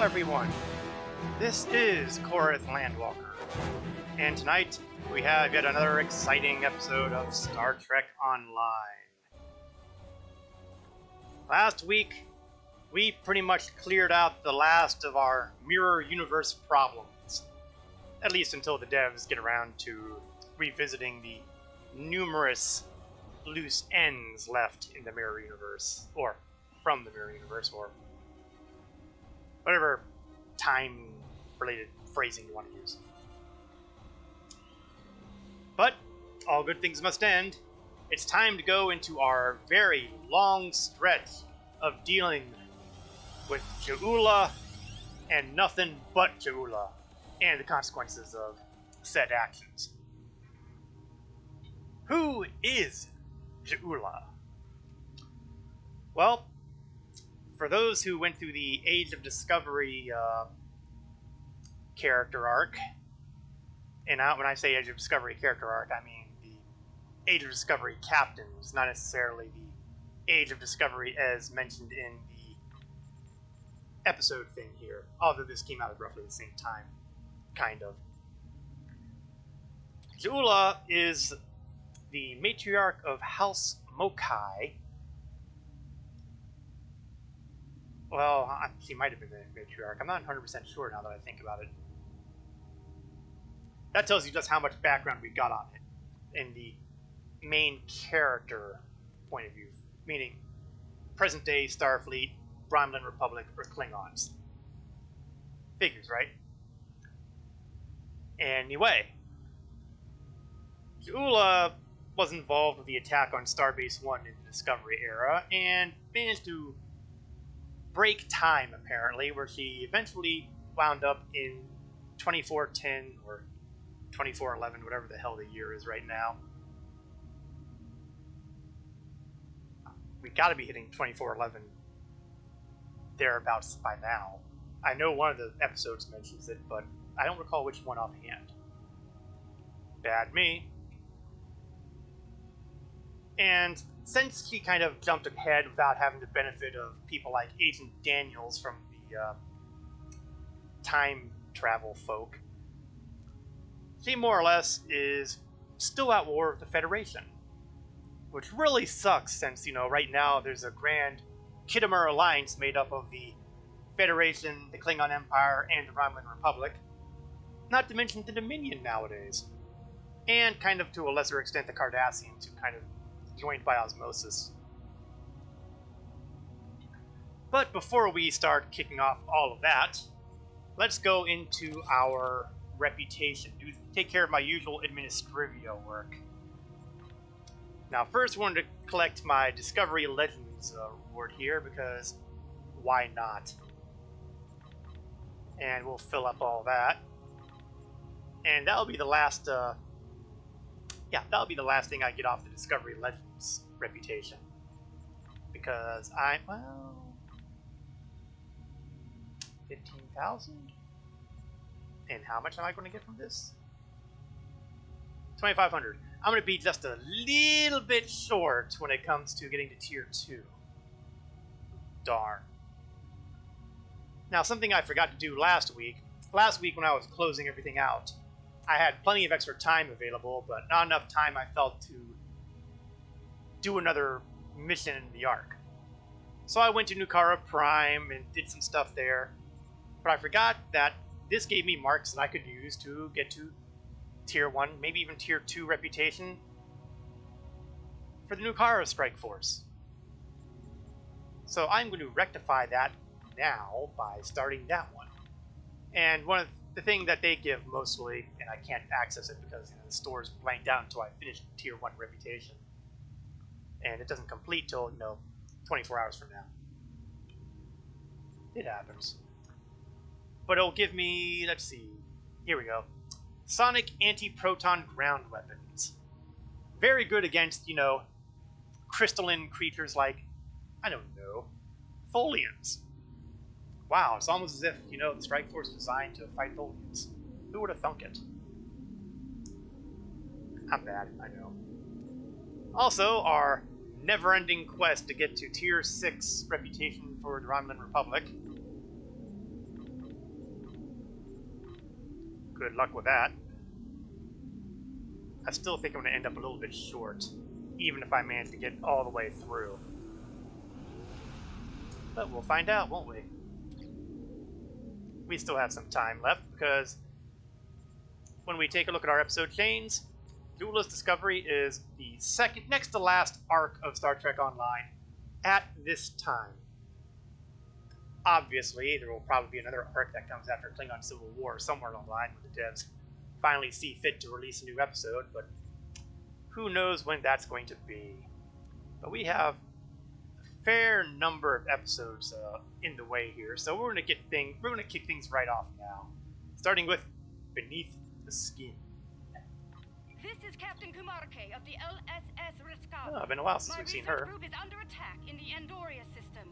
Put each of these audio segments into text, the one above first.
everyone, this is Korath Landwalker, and tonight we have yet another exciting episode of Star Trek Online. Last week, we pretty much cleared out the last of our mirror universe problems, at least until the devs get around to revisiting the numerous loose ends left in the mirror universe, or from the mirror universe, or whatever time-related phrasing you want to use. But all good things must end. It's time to go into our very long stretch of dealing with Ja'ula and nothing but Ja'ula, and the consequences of said actions. Who is Ja'ula? Well, for those who went through the Age of Discovery character arc, and when I say Age of Discovery character arc, I mean the Age of Discovery captains, not necessarily the Age of Discovery as mentioned in the episode thing here, although this came out at roughly the same time, kind of. Ja'ula is the matriarch of House Mokai. Well, she might have been the matriarch. I'm not 100% sure now that I think about it. That tells you just how much background we got on it in the main character point of view, meaning present-day Starfleet, Romulan Republic, or Klingons. Figures, right? Anyway, Ja'ula was involved with the attack on Starbase 1 in the Discovery era, and managed to break time, apparently, where she eventually wound up in 2410 or 2411, whatever the hell the year is right now. We gotta be hitting 2411 thereabouts by now. I know one of the episodes mentions it, but I don't recall which one offhand. Bad me. And since she kind of jumped ahead without having the benefit of people like Agent Daniels from the time travel folk, she more or less is still at war with the Federation. Which really sucks since, right now there's a grand Khitomer alliance made up of the Federation, the Klingon Empire, and the Romulan Republic. Not to mention the Dominion nowadays. And kind of to a lesser extent the Cardassians, who kind of joined by osmosis. But before we start kicking off all of that, let's go into our reputation. Take care of my usual administrivia work. Now, first, I wanted to collect my Discovery Legends reward here, because why not? And we'll fill up all that. And that'll be the last, that'll be the last thing I get off the Discovery Legends reputation. Because 15,000? And how much am I going to get from this? 2,500. I'm going to be just a little bit short when it comes to getting to Tier 2. Darn. Now, something I forgot to do last week when I was closing everything out, I had plenty of extra time available, but not enough time I felt to do another mission in the Ark. So I went to Nukara Prime and did some stuff there, but I forgot that this gave me marks that I could use to get to Tier 1, maybe even Tier 2 reputation for the Nukara Strike Force. So I'm going to rectify that now by starting that one. And one of the thing that they give mostly, and I can't access it because the store's blanked out until I finish Tier 1 reputation. And it doesn't complete till, 24 hours from now. It happens. But it'll give me, let's see, here we go. Sonic anti-proton ground weapons. Very good against, crystalline creatures like, I don't know, Tholians. Wow, it's almost as if, the Strike Force was designed to fight Tholians. Who would have thunk it? I'm bad, I know. Also, our never-ending quest to get to Tier 6 reputation for the Romulan Republic. Good luck with that. I still think I'm going to end up a little bit short, even if I manage to get all the way through. But we'll find out, won't we? We still have some time left, because when we take a look at our episode chains, Duelist Discovery is the second, next to last arc of Star Trek Online at this time. Obviously, there will probably be another arc that comes after Klingon Civil War somewhere along the line when the devs finally see fit to release a new episode, but who knows when that's going to be. But we have a fair number of episodes in the way here, so we're going to kick things right off now, starting with Beneath the Skin. This is Captain Kumarke of the LSS Riskava. Oh, it's been a while since we've seen her. My research group is under attack in the Andoria system.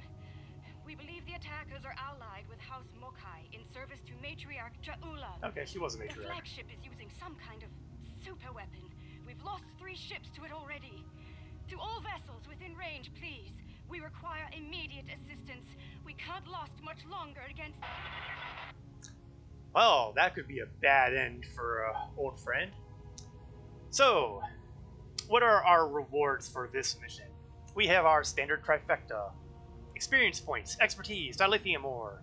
We believe the attackers are allied with House Mokai in service to Matriarch Ja'ula. Okay, she was a matriarch. The flagship is using some kind of super weapon. We've lost 3 ships to it already. To all vessels within range, please. We require immediate assistance. We can't last much longer against... Well, that could be a bad end for an old friend. So, what are our rewards for this mission? We have our standard trifecta. Experience points, expertise, dilithium ore.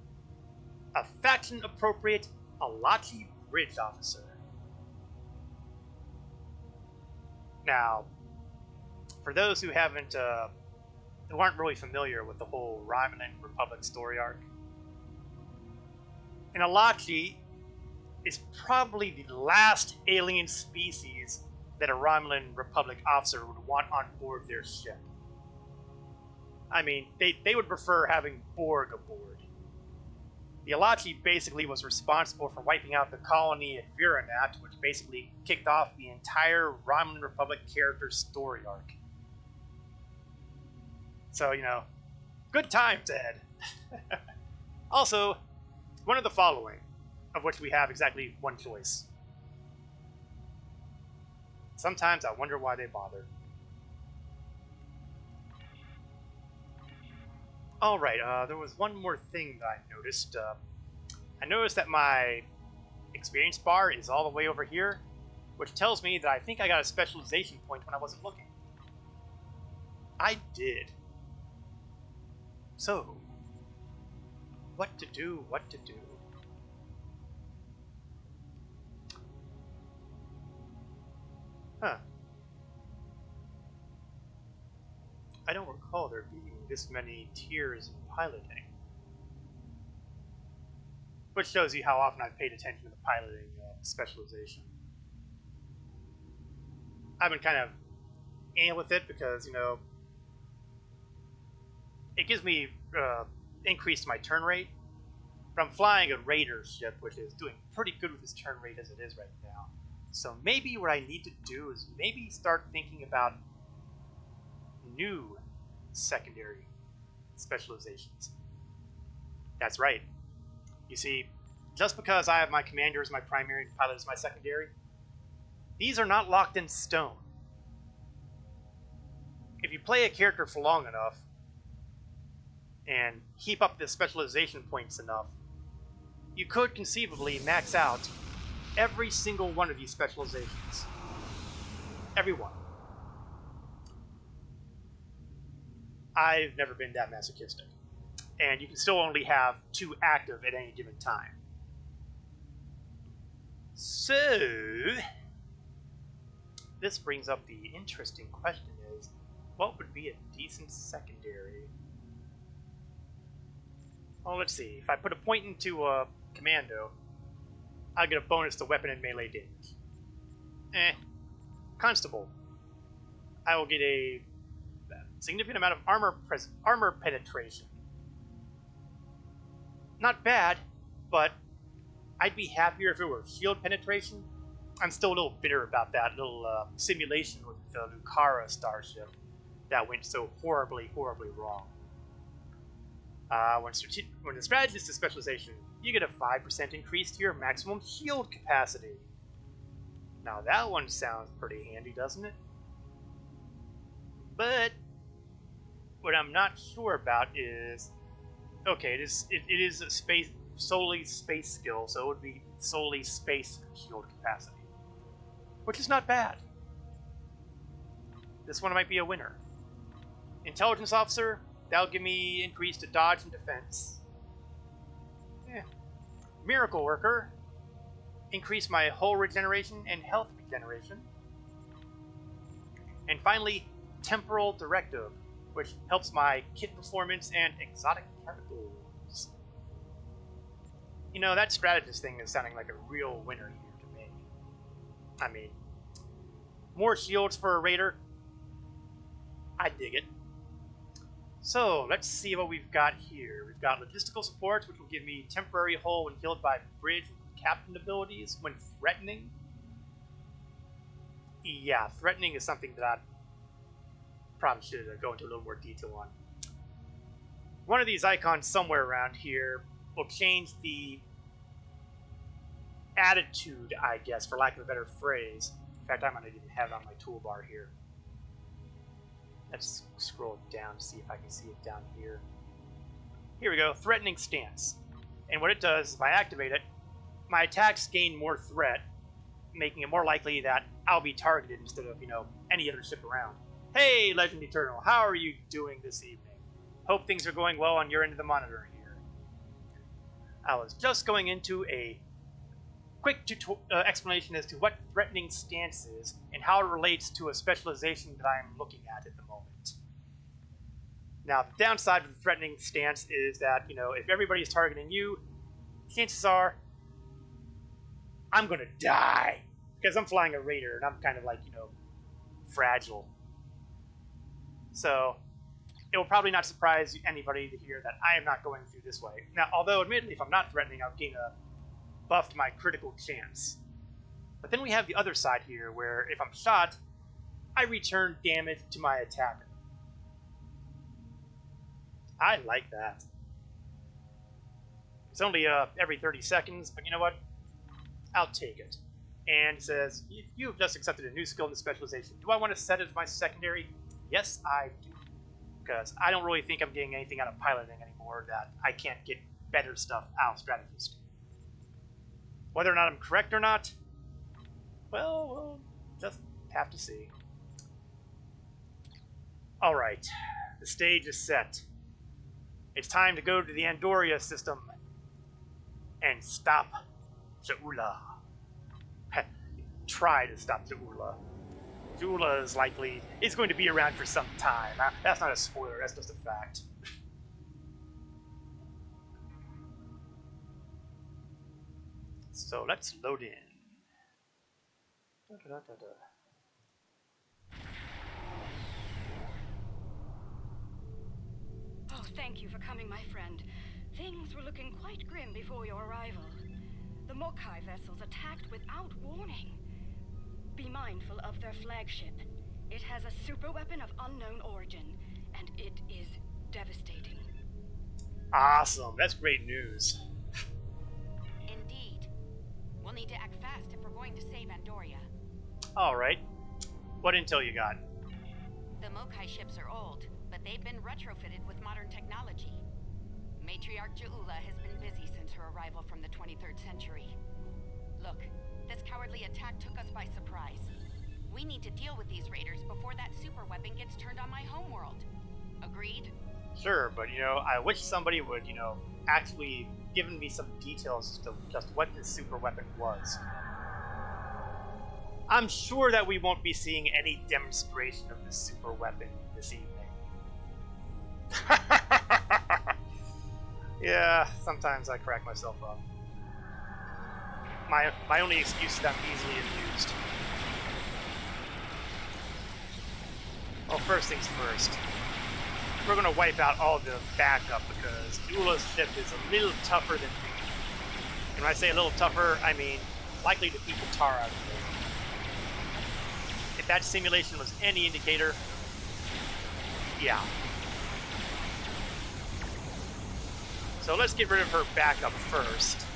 A faction-appropriate Alachi Bridge Officer. Now, for those who aren't really familiar with the whole Romulan Republic story arc, an Alachi is probably the last alien species that a Romulan Republic officer would want on board their ship. I mean, they would prefer having Borg aboard. The Alachi basically was responsible for wiping out the colony at Viranat, which basically kicked off the entire Romulan Republic character story arc. So, good times ahead. Also, one of the following, of which we have exactly one choice. Sometimes I wonder why they bothered. Alright, there was one more thing that I noticed. I noticed that my experience bar is all the way over here, which tells me that I think I got a specialization point when I wasn't looking. I did. So, what to do, what to do? Huh. I don't recall there being this many tiers in piloting. Which shows you how often I've paid attention to the piloting specialization. I've been kind of in with it because, it gives me increased my turn rate. But I'm flying a Raider ship, which is doing pretty good with its turn rate as it is right now. So maybe what I need to do is maybe start thinking about new secondary specializations. That's right. You see, just because I have my commander as my primary and pilot as my secondary, these are not locked in stone. If you play a character for long enough and heap up the specialization points enough, you could conceivably max out every single one of these specializations. Every one. I've never been that masochistic. And you can still only have 2 active at any given time. So, this brings up the interesting question is, what would be a decent secondary? Well, let's see. If I put a point into a commando, I'll get a bonus to weapon and melee damage. Constable. I will get a significant amount of armor penetration. Not bad, but I'd be happier if it were shield penetration. I'm still a little bitter about that little simulation with the Lucara starship that went so horribly, horribly wrong. When the strategist is specialization, you get a 5% increase to your maximum shield capacity. Now that one sounds pretty handy, doesn't it? But what I'm not sure about is, okay, it is a solely space skill, so it would be solely space shield capacity. Which is not bad. This one might be a winner. Intelligence officer, that'll give me increase to dodge and defense. Yeah. Miracle worker, increase my hull regeneration and health regeneration. And finally, temporal directive, which helps my kit performance and exotic particles. You know, that strategist thing is sounding like a real winner here to me. I mean, more shields for a raider. I dig it. So, let's see what we've got here. We've got logistical supports, which will give me temporary hull when healed by bridge captain abilities when threatening. Yeah, threatening is something that I probably should go into a little more detail on. One of these icons somewhere around here will change the attitude, I guess, for lack of a better phrase. In fact, I might not even have it on my toolbar here. Let's scroll down to see if I can see it down here. Here we go, threatening stance. And what it does, if I activate it, my attacks gain more threat, making it more likely that I'll be targeted instead of, any other ship around. Hey, Legend Eternal, how are you doing this evening? Hope things are going well on your end of the monitor here. I was just going into a quick explanation as to what threatening stance is and how it relates to a specialization that I'm looking at the moment. Now, the downside of the threatening stance is that, if everybody's targeting you, chances are I'm gonna die. Because I'm flying a raider and I'm kind of like, fragile. So, it will probably not surprise anybody to hear that I am not going through this way. Now, although admittedly, if I'm not threatening, I'll gain a buff to my critical chance. But then we have the other side here, where if I'm shot, I return damage to my attacker. I like that. It's only every 30 seconds, but you know what? I'll take it. And it says, you've just accepted a new skill in the specialization. Do I want to set it as my secondary? Yes, I do. Because I don't really think I'm getting anything out of piloting anymore that I can't get better stuff out of strategist. Whether or not I'm correct or not, well, we'll just have to see. Alright, the stage is set. It's time to go to the Andoria system and stop Jaula. Try to stop Jaula. Jaula is going to be around for some time. That's not a spoiler, that's just a fact. So let's load in. Oh, thank you for coming, my friend. Things were looking quite grim before your arrival. The Mokai vessels attacked without warning. Be mindful of their flagship. It has a super weapon of unknown origin, and it is devastating. Awesome, that's great news. Indeed. We'll need to act fast if we're going to save Andoria. Alright. What intel you got? The Mokai ships are old, but they've been retrofitted with modern technology. Matriarch Jaula has been busy since her arrival from the 23rd century. Look, this cowardly attack took us by surprise. We need to deal with these raiders before that super weapon gets turned on my homeworld. Agreed? Sure, but I wish somebody would, actually given me some details as to just what this super weapon was. I'm sure that we won't be seeing any demonstration of this super weapon this evening. Yeah, sometimes I crack myself up. My only excuse is that I'm easily amused. Well, first things first. We're going to wipe out all the backup because Ula's ship is a little tougher than me. And when I say a little tougher, I mean likely to beat the tar out of me. If that simulation was any indicator, yeah. So let's get rid of her backup first.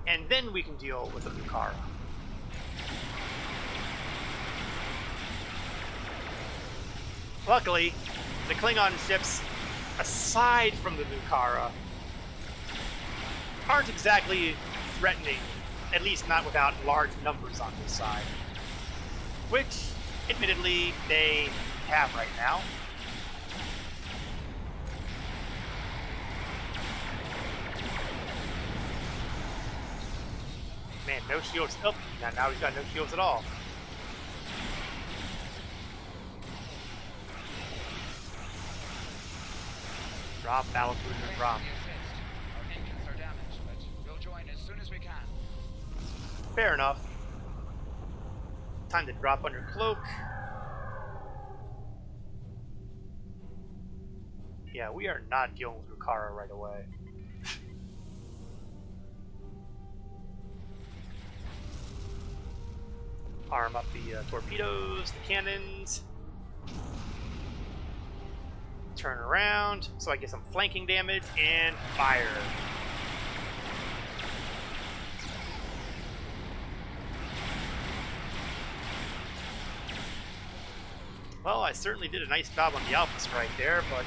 And then we can deal with the Lucara. Luckily, the Klingon ships aside from the Lucara, aren't exactly threatening, at least not without large numbers on this side. Which, admittedly, they have right now. Man, no shields. Oh, now he's got no shields at all. Drop, battlecruiser, drop. Our engines are damaged, but we'll join as soon as we can. Fair enough. Time to drop under cloak. Yeah, we are not dealing with Lucara right away. Arm up the torpedoes, the cannons. Turn around so I get some flanking damage and fire. Well, I certainly did a nice job on the Alpha Strike there, but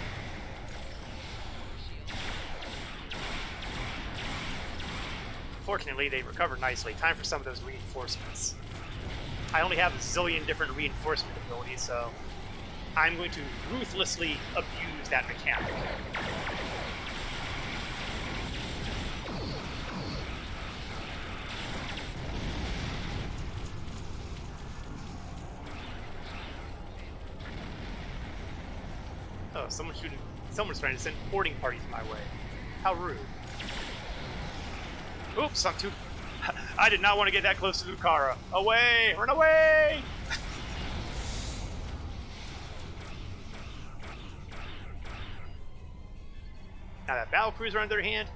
fortunately they recovered nicely. Time for some of those reinforcements. I only have a zillion different reinforcement abilities, so I'm going to ruthlessly abuse that mechanic. Oh, someone's shooting. Someone's trying to send boarding parties my way. How rude. Oops, I'm too... I did not want to get that close to Lucara. Away! Run away! Now that battlecruiser on their hand,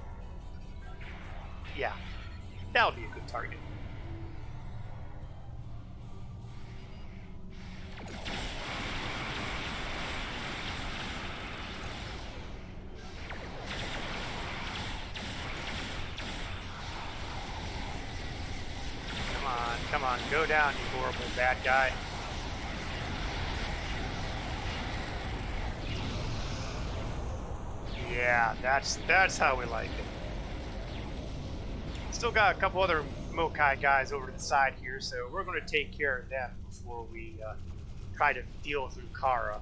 yeah, that'll be a good target. Come on, go down, you horrible bad guy. Yeah, that's how we like it. Still got a couple other Mokai guys over to the side here, so we're going to take care of them before we try to deal with Lucara.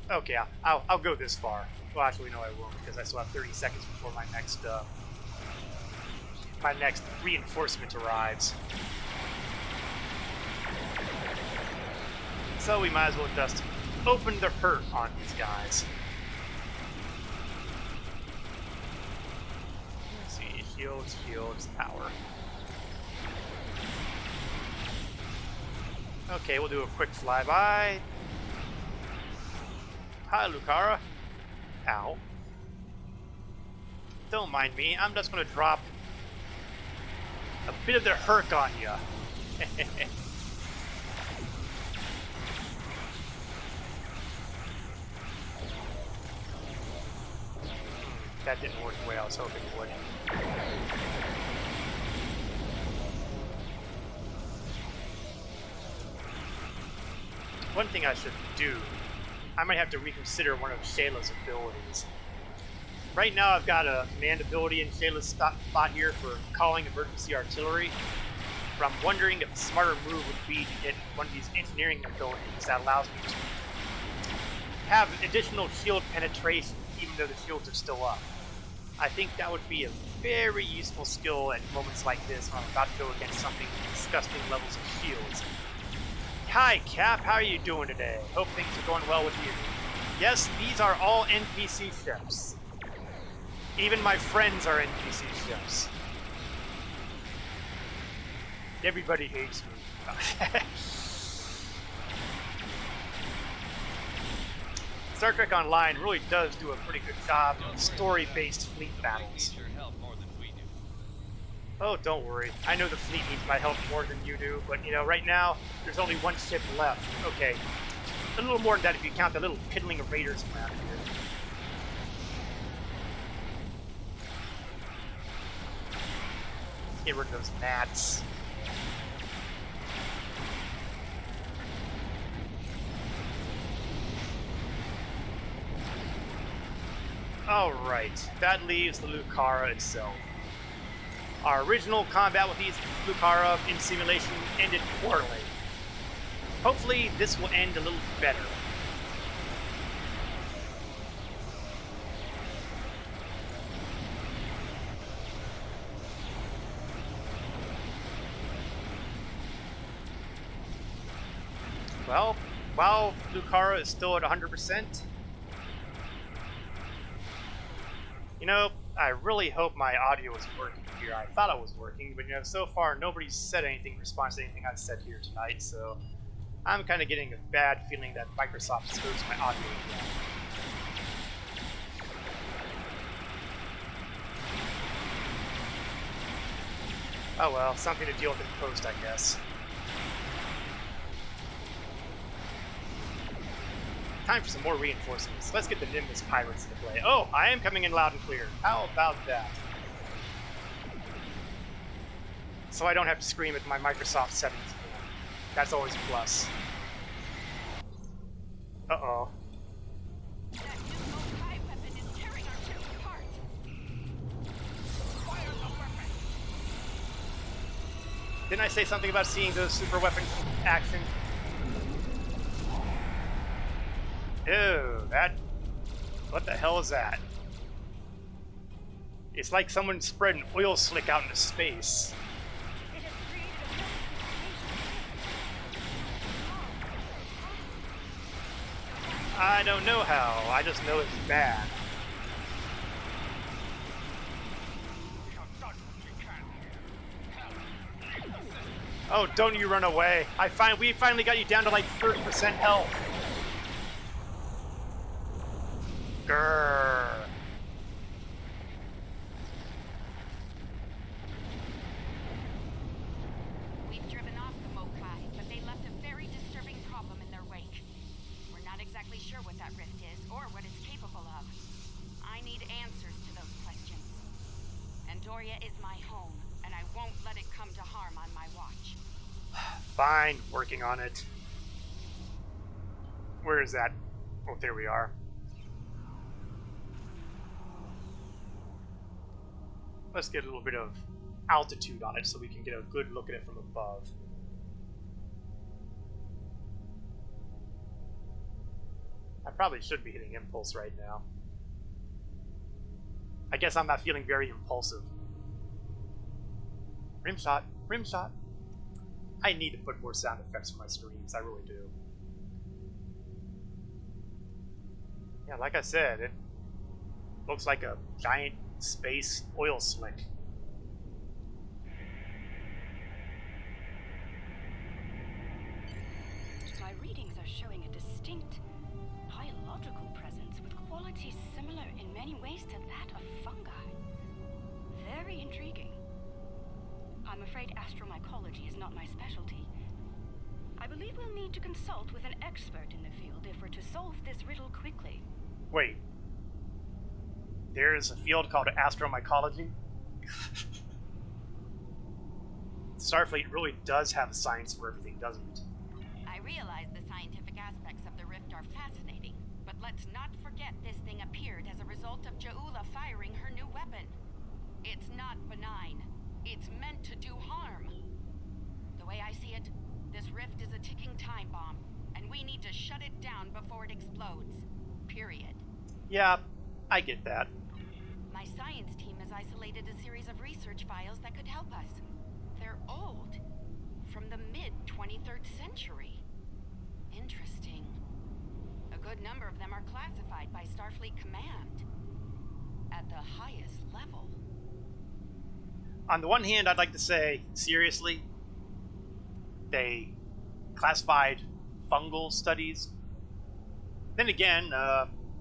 Okay, I'll go this far. Well, actually, no, I won't, because I still have 30 seconds before my next reinforcement arrives. So we might as well just open the hurt on these guys. Let's see, shields, power. Okay, we'll do a quick flyby. Hi, Lucara. Ow. Don't mind me, I'm just gonna drop a bit of the hurt on ya. That didn't work the way I was hoping it would. One thing I should do, I might have to reconsider one of Shayla's abilities. Right now I've got a command ability in Shayla's spot here for calling emergency artillery, but I'm wondering if a smarter move would be to get one of these engineering abilities that allows me to have additional shield penetration even though the shields are still up. I think that would be a very useful skill at moments like this when I'm about to go against something with disgusting levels of shields. Hi Cap, how are you doing today? Hope things are going well with you. Yes, these are all NPC ships. Even my friends are NPC ships. Everybody hates me. Star Trek Online really does do a pretty good job of story-based fleet battles. Oh, don't worry. I know the fleet needs my help more than you do, but you know, right now, there's only one ship left. Okay. A little more than that if you count the little piddling raiders around here. Get rid of those gnats. Alright, that leaves the Lucara itself. Our original combat with these Lucara in simulation ended poorly. Hopefully this will end a little better. Well, while Lucara is still at 100%, you know, I really hope my audio is working here. I thought it was working, but you know, so far nobody's said anything in response to anything I've said here tonight, so I'm kind of getting a bad feeling that Microsoft screws my audio again. Oh well, something to deal with in post, I guess. Time for some more reinforcements. Let's get the Nimbus Pirates into play. Oh, I am coming in loud and clear. How about that? So I don't have to scream at my Microsoft settings. That's always a plus. Uh-oh. That new high weapon is tearing our ships apart. Fire the weapon. Didn't I say something about seeing those super weapon action? Ew, that... What the hell is that? It's like someone spread an oil slick out into space. It has created a new situation. I don't know how, I just know it's bad. Oh, don't you run away. We finally got you down to like 30% health. Grrr. We've driven off the Mokai, but they left a very disturbing problem in their wake. We're not exactly sure what that rift is, or what it's capable of. I need answers to those questions. Andoria is my home, and I won't let it come to harm on my watch. Fine, working on it. Where is that? Oh, there we are. Let's get a little bit of altitude on it so we can get a good look at it from above. I probably should be hitting impulse right now. I guess I'm not feeling very impulsive. Rim shot, rim shot. I need to put more sound effects for my streams, I really do. Yeah, like I said, it looks like a giant space oil slick. My readings are showing a distinct biological presence with qualities similar in many ways to that of fungi. Very intriguing. I'm afraid astromycology is not my specialty. I believe we'll need to consult with an expert in the field if we're to solve this riddle quickly. Wait. There's a field called astromycology? Starfleet really does have a science for everything, doesn't it? I realize the scientific aspects of the rift are fascinating, but let's not forget this thing appeared as a result of Ja'ula firing her new weapon. It's not benign. It's meant to do harm. The way I see it, this rift is a ticking time bomb, and we need to shut it down before it explodes. Period. Yeah, I get that. My science team has isolated a series of research files that could help us. They're old, from the mid-23rd century. Interesting. A good number of them are classified by Starfleet Command at the highest level. On the one hand, I'd like to say, seriously, they classified fungal studies. Then again,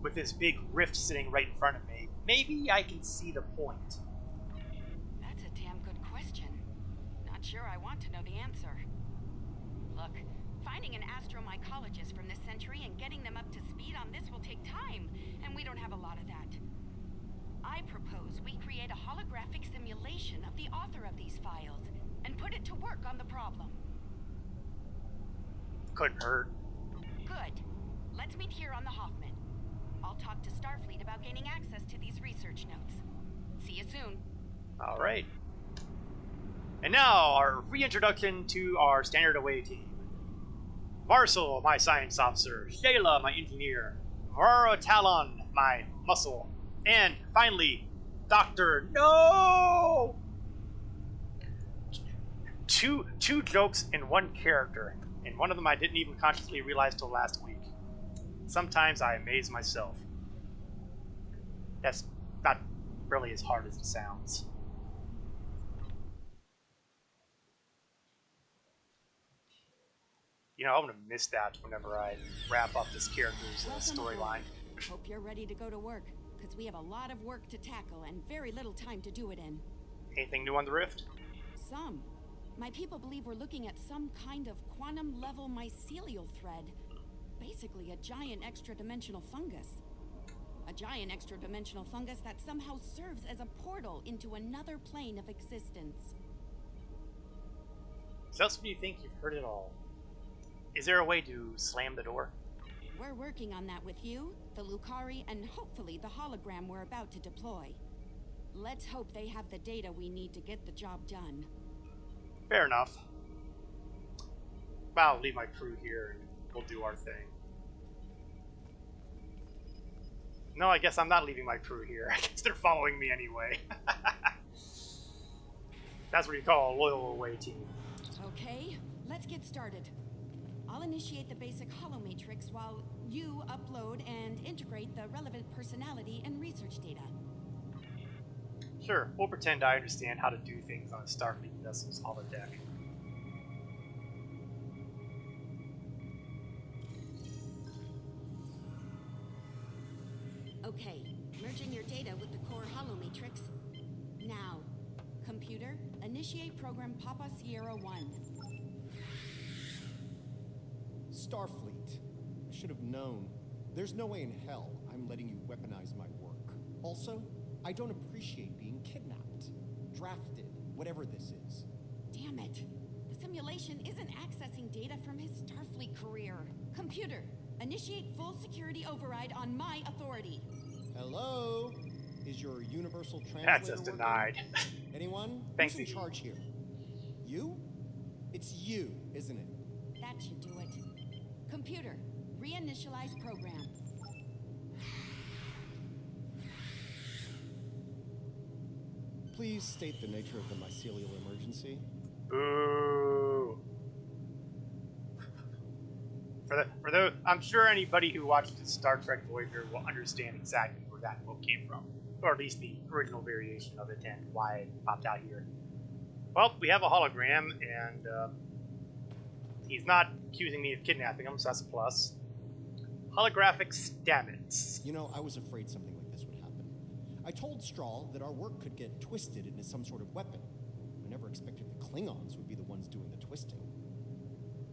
with this big rift sitting right in front of me, maybe I can see the point. That's a damn good question. Not sure I want to know the answer. Look, finding an astromycologist from this century and getting them up to speed on this will take time, and we don't have a lot of that. I propose we create a holographic simulation of the author of these files and put it to work on the problem. Couldn't hurt. Good. Let's meet here on the Hoffman. I'll I'll talk to Starfleet about gaining access to these research notes. See you soon. Alright. And now, our reintroduction to our standard away team. Marcel, my science officer. Shayla, my engineer. Aurora Talon, my muscle. And, finally, Doctor... No! Two jokes in one character. And one of them I didn't even consciously realize till last week. Sometimes I amaze myself. That's not really as hard as it sounds. You know, I'm gonna miss that whenever I wrap up this character's storyline. Hope you're ready to go to work, because we have a lot of work to tackle and very little time to do it in. Anything new on the Rift? Some. My people believe we're looking at some kind of quantum-level mycelial thread. Basically a giant extra-dimensional fungus. A giant extra-dimensional fungus that somehow serves as a portal into another plane of existence. So else do you think you've heard it all? Is there a way to slam the door? We're working on that with you, the Lucari, and hopefully the hologram we're about to deploy. Let's hope they have the data we need to get the job done. Fair enough. I'll leave my crew here and we'll do our thing. No, I guess I'm not leaving my crew here. I guess they're following me anyway. That's what you call a loyal away team. Okay, let's get started. I'll initiate the basic holomatrix while you upload and integrate the relevant personality and research data. Sure, we'll pretend I understand how to do things on a Starfleet vessel's holodeck. Okay, merging your data with the core holomatrix. Now, computer, initiate program Papa Sierra 1. Starfleet. I should have known. There's no way in hell I'm letting you weaponize my work. Also, I don't appreciate being kidnapped, drafted, whatever this is. Damn it. The simulation isn't accessing data from his Starfleet career. Computer, initiate full security override on my authority. Hello? Is your universal translator Access working? denied. Anyone? Thanks, Who's in Iggy. charge here? You? It's you, isn't it? That should do it. Computer, reinitialize program. Please state the nature of the mycelial emergency. Ooh. For the, I'm sure anybody who watched Star Trek Voyager will understand exactly where that quote came from, or at least the original variation of it and why it popped out here. Well, we have a hologram, and he's not accusing me of kidnapping him, so that's a plus. Holographic stamets. You know, I was afraid something like this would happen. I told Strahl that our work could get twisted into some sort of weapon. I never expected the Klingons would be the ones doing the twisting.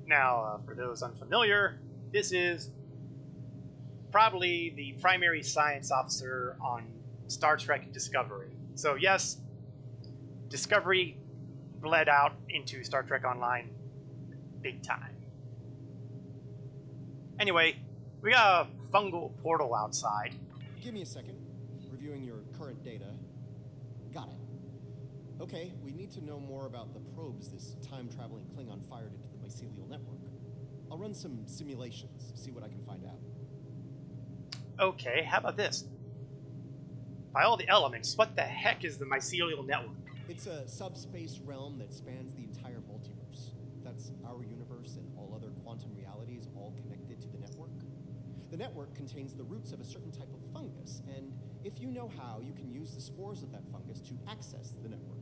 Now, for those unfamiliar, this is probably the primary science officer on Star Trek Discovery. So yes, Discovery bled out into Star Trek Online big time. Anyway, we got a fungal portal outside. Give me a second. Reviewing your current data. Got it. Okay, we need to know more about the probes this time-traveling Klingon fired into the mycelial network. I'll run some simulations, see what I can find out. Okay, how about this? By all the elements, what the heck is the mycelial network? It's a subspace realm that spans the entire multiverse. That's our universe and all other quantum realities all connected to the network. The network contains the roots of a certain type of fungus, and if you know how, you can use the spores of that fungus to access the network.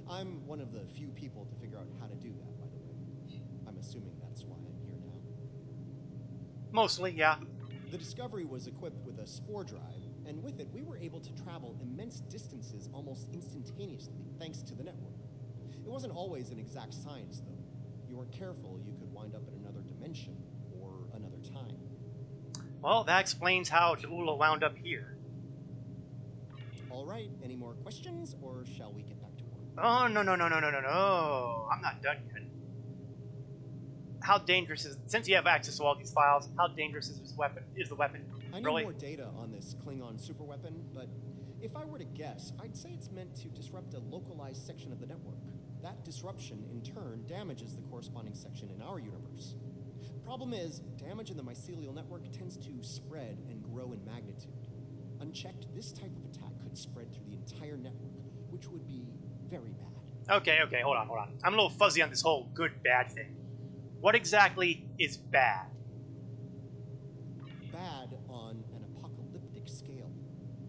I'm one of the few people to figure out how to do that, by the way. I'm assuming that's why I'm here now. Mostly, yeah. The Discovery was equipped with a spore drive, and with it, we were able to travel immense distances almost instantaneously, thanks to the network. It wasn't always an exact science, though. If you weren't careful, you could wind up in another dimension, or another time. Well, that explains how Jalula wound up here. All right, any more questions, or shall we get back to work? Oh, no. I'm not done yet. how dangerous is, since you have access to all these files, how dangerous is this weapon? Is the weapon I need really? more data on this Klingon superweapon, but if I were to guess, I'd say it's meant to disrupt a localized section of the network. That disruption, in turn, damages the corresponding section in our universe. Problem is, damage in the mycelial network tends to spread and grow in magnitude. Unchecked, this type of attack could spread through the entire network, which would be very bad. Okay, hold on. I'm a little fuzzy on this whole good-bad thing. What exactly is bad? Bad on an apocalyptic scale.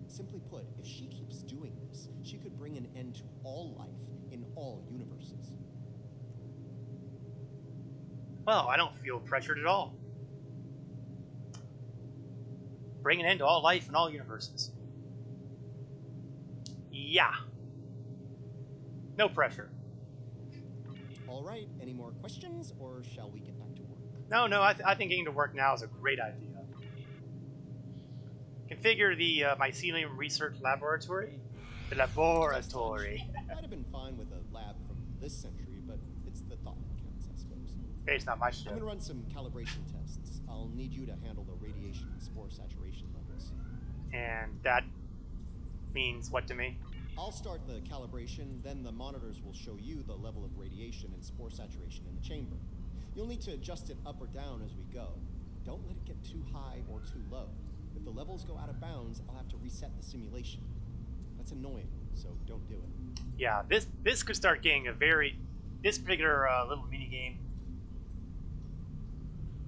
Simply put, if she keeps doing this, she could bring an end to all life in all universes. Well, I don't feel pressured at all. Bring an end to all life in all universes. Yeah. No pressure. All right, any more questions, or shall we get back to work? No, I think getting to work now is a great idea. Configure the Mycelium Research Laboratory? The laboratory. I'd have been fine with a lab from this century, but it's the thought that counts, I suppose. Okay, it's not my shit. I'm gonna run some calibration tests. I'll need you to handle the radiation and spore saturation levels. And that means what to me? I'll start the calibration, then the monitors will show you the level of radiation and spore saturation in the chamber. You'll need to adjust it up or down as we go. Don't let it get too high or too low. If the levels go out of bounds, I'll have to reset the simulation. That's annoying, so don't do it. Yeah, this could start getting a very... This particular little mini-game,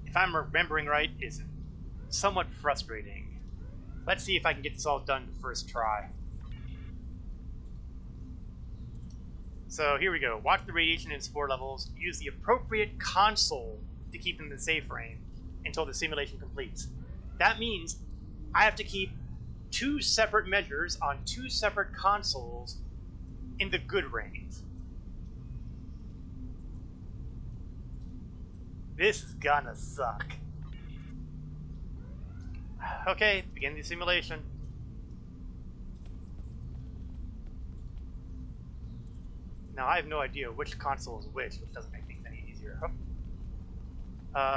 if I'm remembering right, is somewhat frustrating. Let's see if I can get this all done the first try. So here we go. Watch the radiation and spore levels. Use the appropriate console to keep them in the safe range until the simulation completes. That means I have to keep 2 separate measures on 2 separate consoles in the good range. This is gonna suck. Okay, begin the simulation. Now, I have no idea which console is which doesn't make things any easier.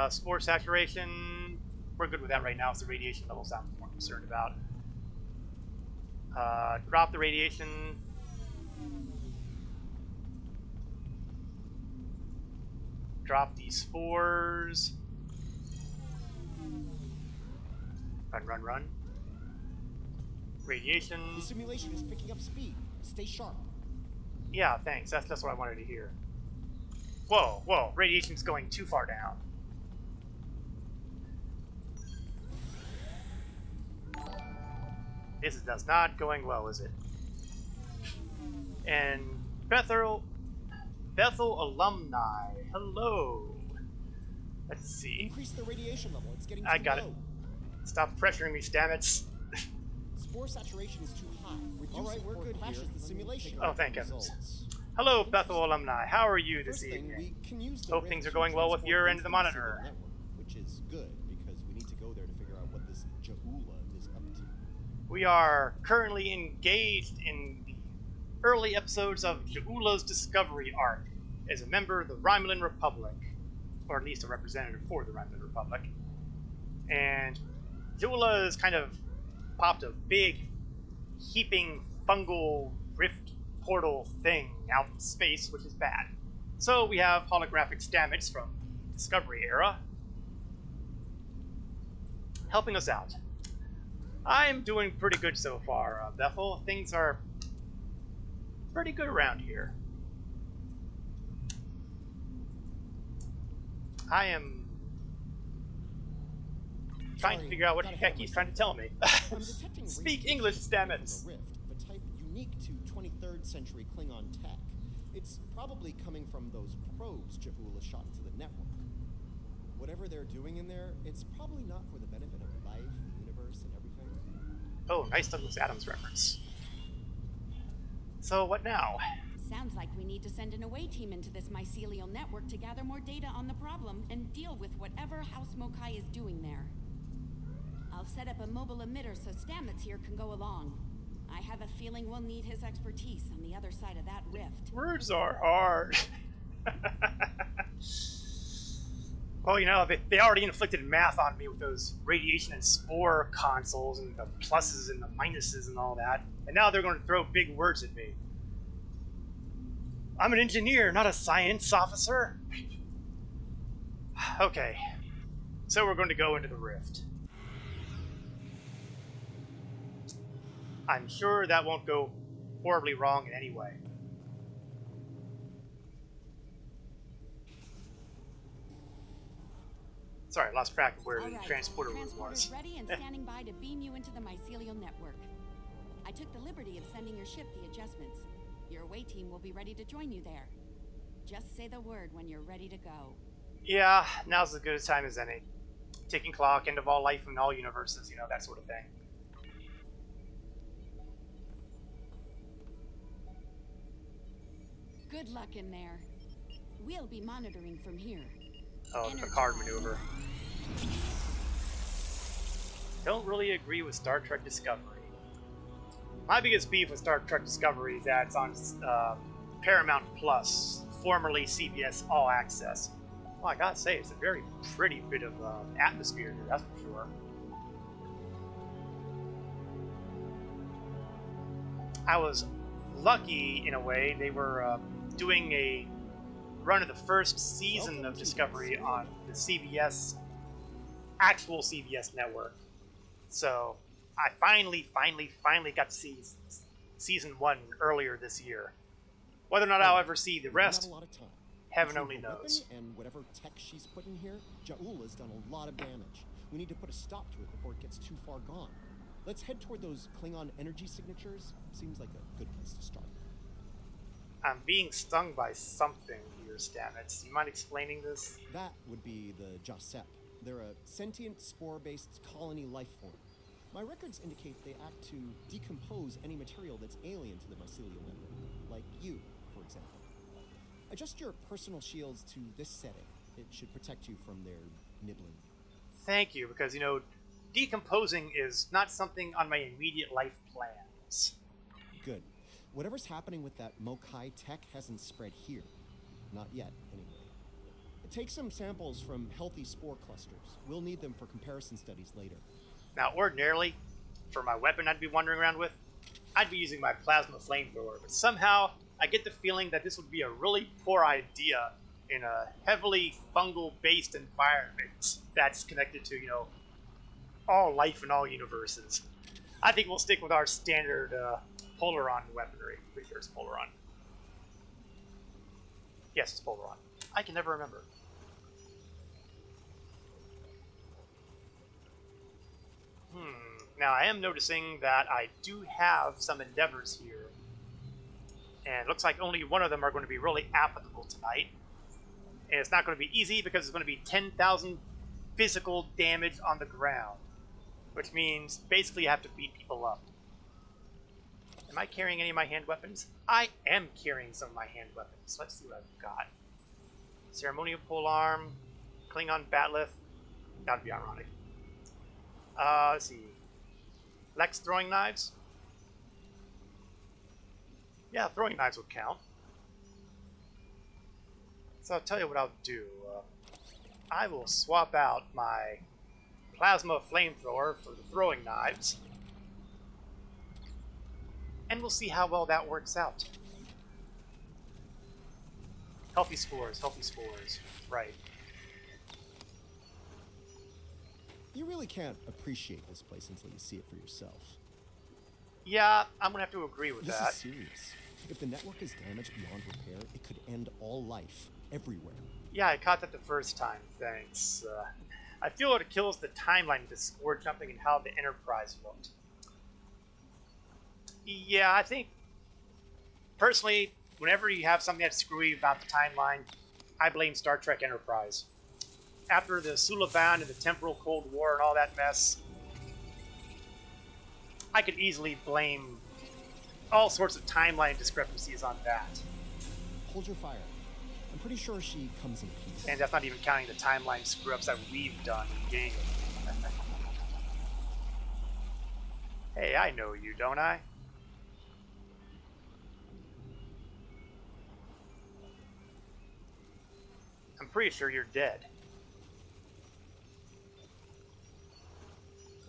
Spore saturation, we're good with that right now. It's the radiation levels I'm more concerned about. Drop the radiation. Drop the spores. Run. Radiation. The simulation is picking up speed. Stay sharp. Yeah, thanks. That's what I wanted to hear. Whoa. Radiation's going too far down. This is not going well, is it? And Bethel alumni. Hello. Let's see. Increase the radiation level. It's getting too I got low. it. Stop pressuring me, damn it. Spore saturation is too high. All right, we're good crashes here. the simulation. Oh, thank heavens. Hello, Bethel alumni. How are you this First thing, evening? we can use the Hope rift things are to going well with transport your end of the into monitor. network, which is good because we need to go there to figure out what this Ja'ula is up to. We are currently engaged in the early episodes of Ja'ula's Discovery arc as a member of the Romulan Republic, or at least a representative for the Romulan Republic. And Ja'ula has kind of popped a big, heaping fungal rift portal thing out in space, which is bad. So we have holographic stamets from the Discovery era helping us out. I'm doing pretty good so far, Bethel. Things are pretty good around here. I am trying to figure out what the heck he's trying to tell me. I'm detecting Speak radiation English, damn it. from the rift, of a type unique to 23rd century Klingon tech. It's probably coming from those probes Ja'ula shot into the network. Whatever they're doing in there, it's probably not for the benefit of life, the universe, and everything. Oh, nice Douglas Adams reference. So what now? Sounds like we need to send an away team into this mycelial network to gather more data on the problem and deal with whatever House Mokai is doing there. I'll set up a mobile emitter so Stamets here can go along. I have a feeling we'll need his expertise on the other side of that rift. Words are hard. Well, you know, they already inflicted math on me with those radiation and spore consoles and the pluses and the minuses and all that. And now they're going to throw big words at me. I'm an engineer, not a science officer. Okay, so we're going to go into the rift. I'm sure that won't go horribly wrong in any way. Sorry, I lost track of where the transporter room was. Transporter's ready and standing by to beam you into the mycelial network. I took the liberty of sending your ship the adjustments. Your away team will be ready to join you there. Just say the word when you're ready to go. Yeah, now's as good a time as any. Ticking clock, end of all life in all universes, you know, that sort of thing. Good luck in there. We'll be monitoring from here. Oh, the Picard maneuver. Don't really agree with Star Trek Discovery. My biggest beef with Star Trek Discovery is that it's on Paramount Plus, formerly CBS All Access. Well, I gotta say, it's a very pretty bit of atmosphere here, that's for sure. I was lucky, in a way. They were doing a run of the first season of Discovery on the CBS, actual CBS network. So I finally got to see season 1 earlier this year. Whether or not I'll ever see the rest, heaven only knows. And whatever tech she's put in here, Ja'ula's done a lot of damage. We need to put a stop to it before it gets too far gone. Let's head toward those Klingon energy signatures. Seems like a good place to start. I'm being stung by something here, Stamets. Do you mind explaining this? That would be the Jasep. They're a sentient spore-based colony life form. My records indicate they act to decompose any material that's alien to the mycelial network, like you, for example. Adjust your personal shields to this setting. It should protect you from their nibbling. Thank you, because, you know, decomposing is not something on my immediate life plans. Good. Whatever's happening with that Mokai tech hasn't spread here. Not yet, anyway. Take some samples from healthy spore clusters. We'll need them for comparison studies later. Now, ordinarily, for my weapon I'd be wandering around with, I'd be using my plasma flamethrower, but somehow I get the feeling that this would be a really poor idea in a heavily fungal-based environment that's connected to, you know, all life in all universes. I think we'll stick with our standard Polaron weaponry. Pretty sure it's Polaron. Yes, it's Polaron. I can never remember. Now, I am noticing that I do have some endeavors here. And it looks like only one of them are going to be really applicable tonight. And it's not going to be easy because it's going to be 10,000 physical damage on the ground. Which means basically you have to beat people up. Am I carrying any of my hand weapons? I am carrying some of my hand weapons. Let's see what I've got. Ceremonial polearm, Klingon batleth. That would be ironic. Let's see. Lex throwing knives? Yeah, throwing knives would count. So I'll tell you what I'll do. I will swap out my plasma flamethrower for the throwing knives. And we'll see how well that works out. Healthy spores, right. You really can't appreciate this place until you see it for yourself. Yeah, I'm gonna have to agree with This that. is serious. If the network is damaged beyond repair, it could end all life, everywhere. Yeah, I caught that the first time, thanks. I feel it kills the timeline to score jumping and how the Enterprise looked. Yeah, I think, personally, whenever you have something that's screwy about the timeline, I blame Star Trek Enterprise. After the Suliban and the Temporal Cold War and all that mess, I could easily blame all sorts of timeline discrepancies on that. Hold your fire. I'm pretty sure she comes in peace. And that's not even counting the timeline screw-ups that we've done in game. Hey, I know you, don't I? I'm pretty sure you're dead.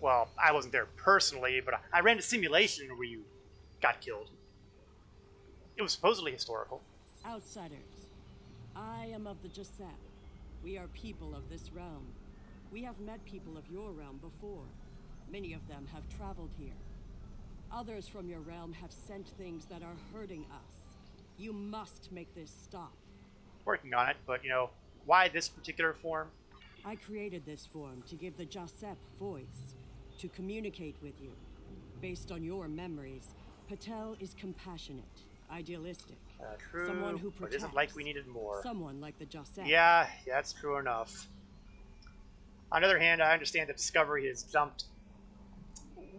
Well, I wasn't there personally, but I ran a simulation where you got killed. It was supposedly historical. Outsiders, I am of the Giuseppe. We are people of this realm. We have met people of your realm before. Many of them have traveled here. Others from your realm have sent things that are hurting us. You must make this stop. Working on it, but, you know, why this particular form? I created this form to give the Giuseppe voice, to communicate with you. Based on your memories, Patel is compassionate, idealistic. True, Someone who but protects. it isn't like we needed more. Someone like the Giuseppe. Yeah, that's true enough. On the other hand, I understand that Discovery has jumped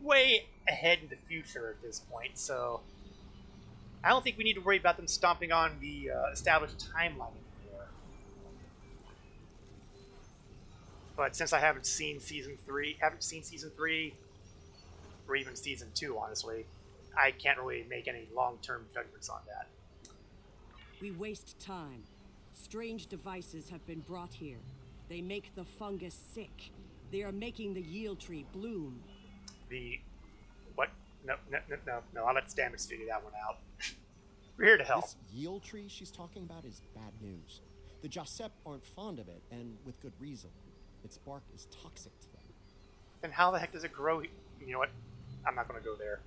way ahead in the future at this point, so I don't think we need to worry about them stomping on the established timeline anymore. But since I haven't seen season 3, or even season 2, honestly, I can't really make any long-term judgments on that. We waste time. Strange devices have been brought here. They make the fungus sick. They are making the yield tree bloom. The... what? No, I'll let Stamets figure that one out. We're here to help. This yield tree she's talking about is bad news. The Giuseppe aren't fond of it, and with good reason. Its bark is toxic to them. Then how the heck does it grow? You know what? I'm not going to go there.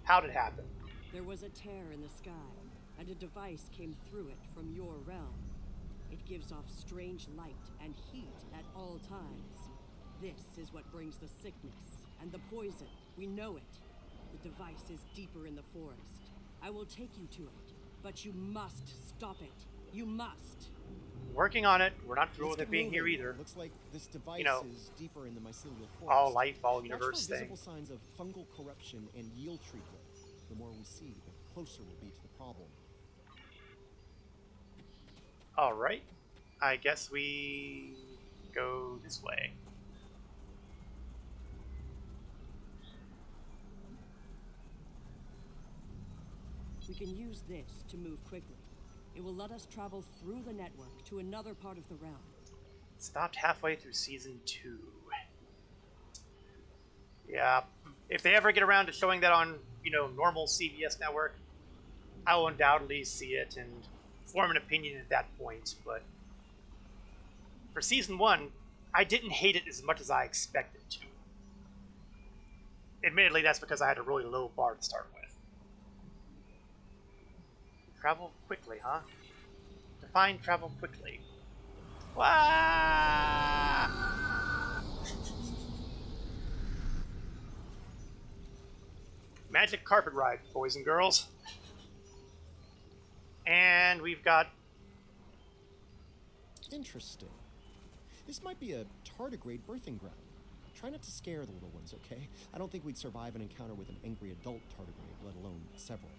How did it happen? There was a tear in the sky, and a device came through it from your realm. It gives off strange light and heat at all times. This is what brings the sickness and the poison. We know it. The device is deeper in the forest. I will take you to it, but you must stop it. You must. Working on it. We're not through with it being here either. Looks like this device is deeper in the mycelial forest. All life, all universe Watch for thing. visible signs of fungal corruption and yield tree growth. The more we see, the closer we'll be to the problem. Alright. I guess we go this way. We can use this to move quickly. It will let us travel through the network to another part of the realm. Stopped halfway through season 2. Yeah. If they ever get around to showing that on, you know, normal CBS network, I will undoubtedly see it and form an opinion at that point, but for season 1, I didn't hate it as much as I expected to. Admittedly, that's because I had a really low bar to start with. Travel quickly, huh? Define travel quickly. Wah! Magic carpet ride, boys and girls. And we've got... Interesting. This might be a tardigrade birthing ground. Try not to scare the little ones, okay? I don't think we'd survive an encounter with an angry adult tardigrade, let alone several.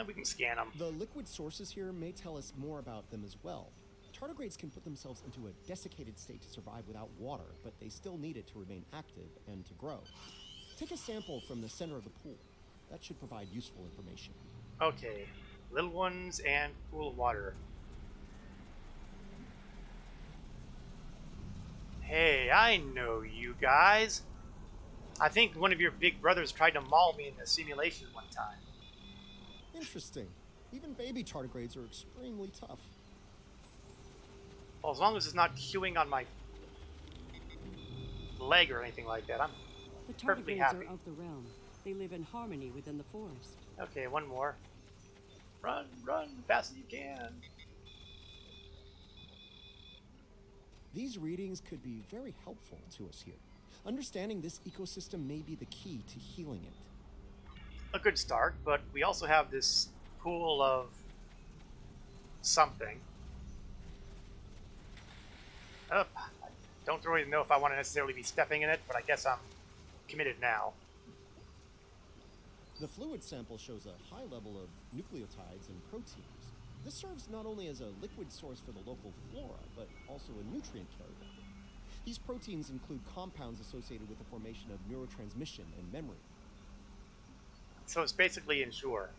We can scan them. The liquid sources here may tell us more about them as well. Tardigrades can put themselves into a desiccated state to survive without water, but they still need it to remain active and to grow. Take a sample from the center of the pool. That should provide useful information. Okay. Little ones and pool of water. Hey, I know you guys. I think one of your big brothers tried to maul me in a simulation one time. Interesting. Even baby tardigrades are extremely tough. Well, as long as it's not chewing on my leg or anything like that, I'm The perfectly tardigrades happy. are of the realm. They live in harmony within the forest. Okay, one more. Run, run, fast as you can. These readings could be very helpful to us here. Understanding this ecosystem may be the key to healing it. A good start, but we also have this pool of something. I don't really know if I want to necessarily be stepping in it, but I guess I'm committed now. The fluid sample shows a high level of nucleotides and proteins. This serves not only as a liquid source for the local flora, but also a nutrient carrier. These proteins include compounds associated with the formation of neurotransmission and memory. So it's basically Ensure.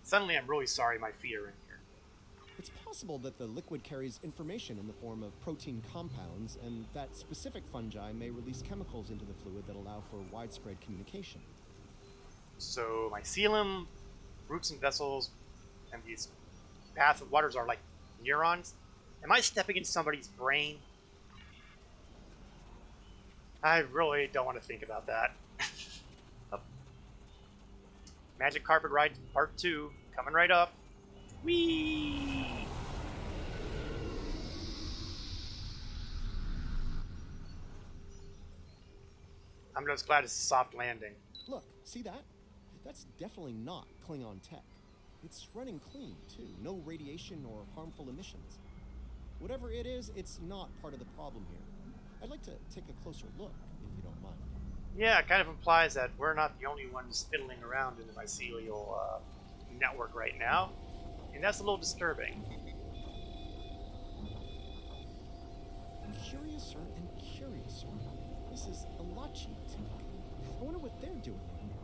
Suddenly I'm really sorry my feet are in here. It's possible that the liquid carries information in the form of protein compounds, and that specific fungi may release chemicals into the fluid that allow for widespread communication. So mycelium, roots and vessels, and these paths of waters are like neurons. Am I stepping in somebody's brain? I really don't want to think about that. Oh. Magic Carpet Ride Part 2, coming right up. Whee! I'm just glad it's a soft landing. Look, see that? That's definitely not Klingon tech. It's running clean, too. No radiation or harmful emissions. Whatever it is, it's not part of the problem here. I'd like to take a closer look, if you don't mind. Yeah, it kind of implies that we're not the only ones fiddling around in the mycelial network right now. And that's a little disturbing. Curiouser and curiouser. This is a Lachi tech. I wonder what they're doing in here.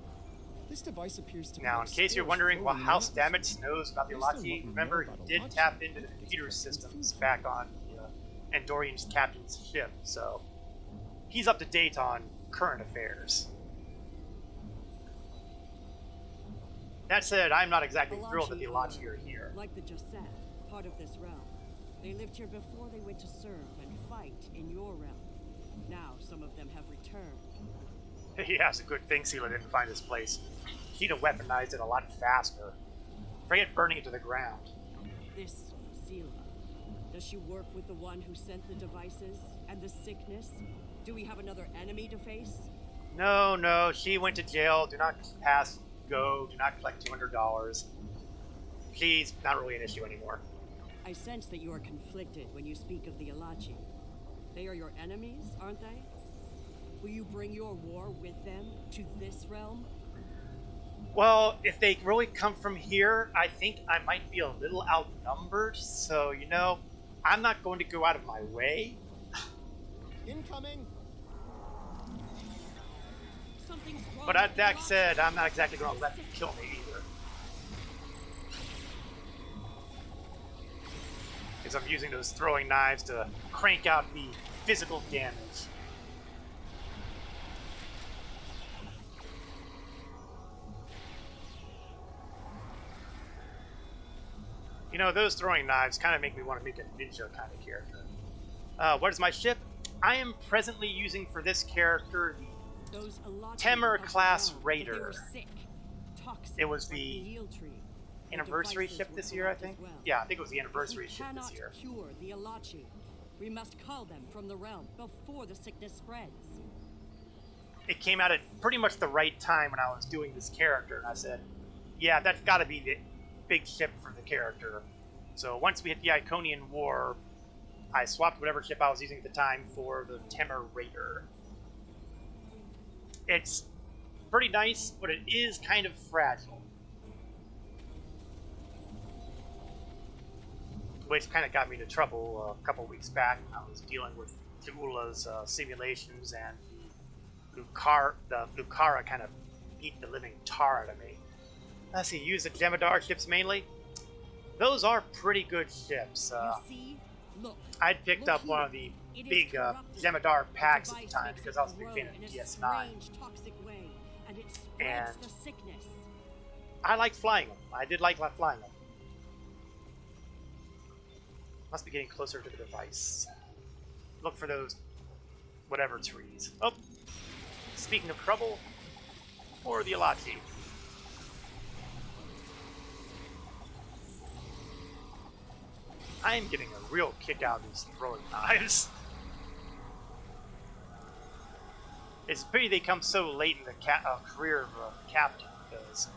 This device appears to be Now, in case you're wondering what House Damage knows about the Lachi, remember he did tap into the computer systems back on the Andorian's captain's ship, so he's up to date on current affairs. That said, I'm not exactly thrilled that the Lachi are here. Like the Josette, part of this realm. They lived here before they went to serve and fight in your realm. Now some of them have returned. Yeah, it's a good thing Sela didn't find this place. He'd have weaponized it a lot faster. Forget burning it to the ground. This Sela, does she work with the one who sent the devices and the sickness? Do we have another enemy to face? No, she went to jail. Do not pass go. Do not collect $200. Please, not really an issue anymore. I sense that you are conflicted when you speak of the Alachi. They are your enemies, aren't they? Will you bring your war with them to this realm? Well, if they really come from here, I think I might be a little outnumbered. So, I'm not going to go out of my way. Incoming! Something's wrong. But that said, I'm not exactly going to let them kill me either. Because I'm using those throwing knives to crank out the physical damage. Those throwing knives kind of make me want to make a ninja kind of character. What is my ship? I am presently using for this character the Temur class Raider. It was the anniversary ship this year, I think. Yeah, I think it was the anniversary ship this year. Cure the Alachi. We must call them from the realm before the sickness spreads. It came out at pretty much the right time when I was doing this character, and I said, yeah, that's got to be the big ship for the character. So once we hit the Iconian War, I swapped whatever ship I was using at the time for the Temur Raider. It's pretty nice, but it is kind of fragile. Which kind of got me into trouble a couple weeks back when I was dealing with Tu'ula's simulations, and the Lucara kind of beat the living tar out of me. Let's see, use the Jemadar ships mainly. Those are pretty good ships. I'd picked up one of the big Jemadar packs at the time because I was a big fan of the DS9. And I like flying them. I did like flying them. Must be getting closer to the device. Look for those whatever trees. Oh, speaking of trouble, or the Alachi. I'm getting a real kick out of these throwing knives. It's a pity they come so late in the career of a captain, because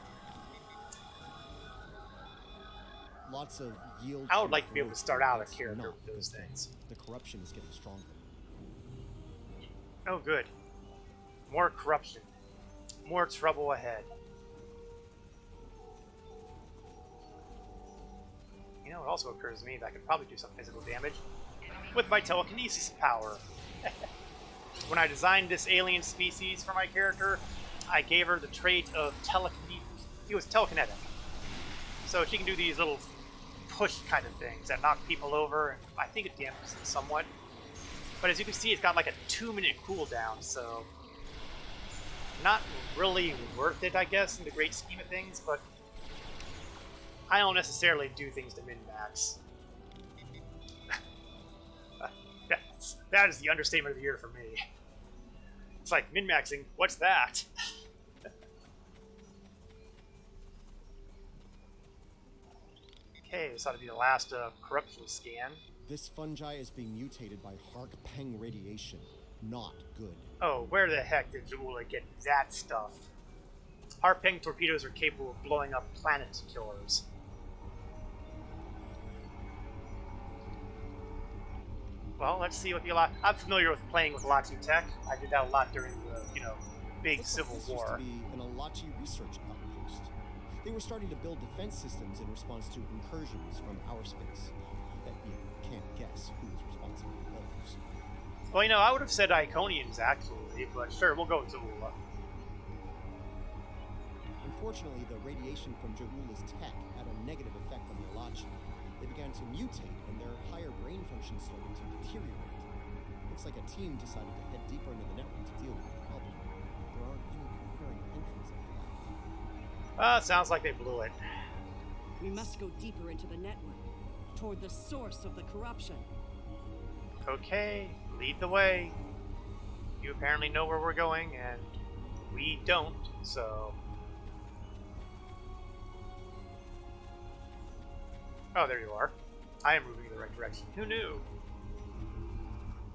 lots of yield. I would like to be able to start out a character with those things. The corruption is getting stronger. Oh, good. More corruption. More trouble ahead. It also occurs to me that I could probably do some physical damage with my telekinesis power. When I designed this alien species for my character, I gave her the trait of telekinesis. It was telekinetic. So she can do these little push kind of things that knock people over, and I think it damages them somewhat. But as you can see, it's got like a 2-minute cooldown, so not really worth it, I guess, in the great scheme of things, but I don't necessarily do things to min-max. That is the understatement of the year for me. It's like, min-maxing, what's that? Okay, this ought to be the last corruption scan. This fungi is being mutated by Hark-Peng radiation. Not good. Oh, where the heck did Zula get that stuff? Harpeng torpedoes are capable of blowing up planet killers. Well, let's see what the I'm familiar with playing with Alachi tech. I did that a lot during the, big Civil War. This used to be an Alachi research outpost. They were starting to build defense systems in response to incursions from our space. Bet you can't guess who was responsible for those. Well, I would have said Iconians, actually, but sure, we'll go with Zula. Unfortunately, the radiation from Jahula's tech had a negative effect on the Alachi. They began to mutate, and their higher brain function started to deteriorate. Looks like a team decided to head deeper into the network to deal with the problem. There aren't any coherent entries after that. Sounds like they blew it. We must go deeper into the network, toward the source of the corruption. Okay, lead the way. You apparently know where we're going, and we don't, so... Oh, there you are. I am moving in the right direction. Who knew?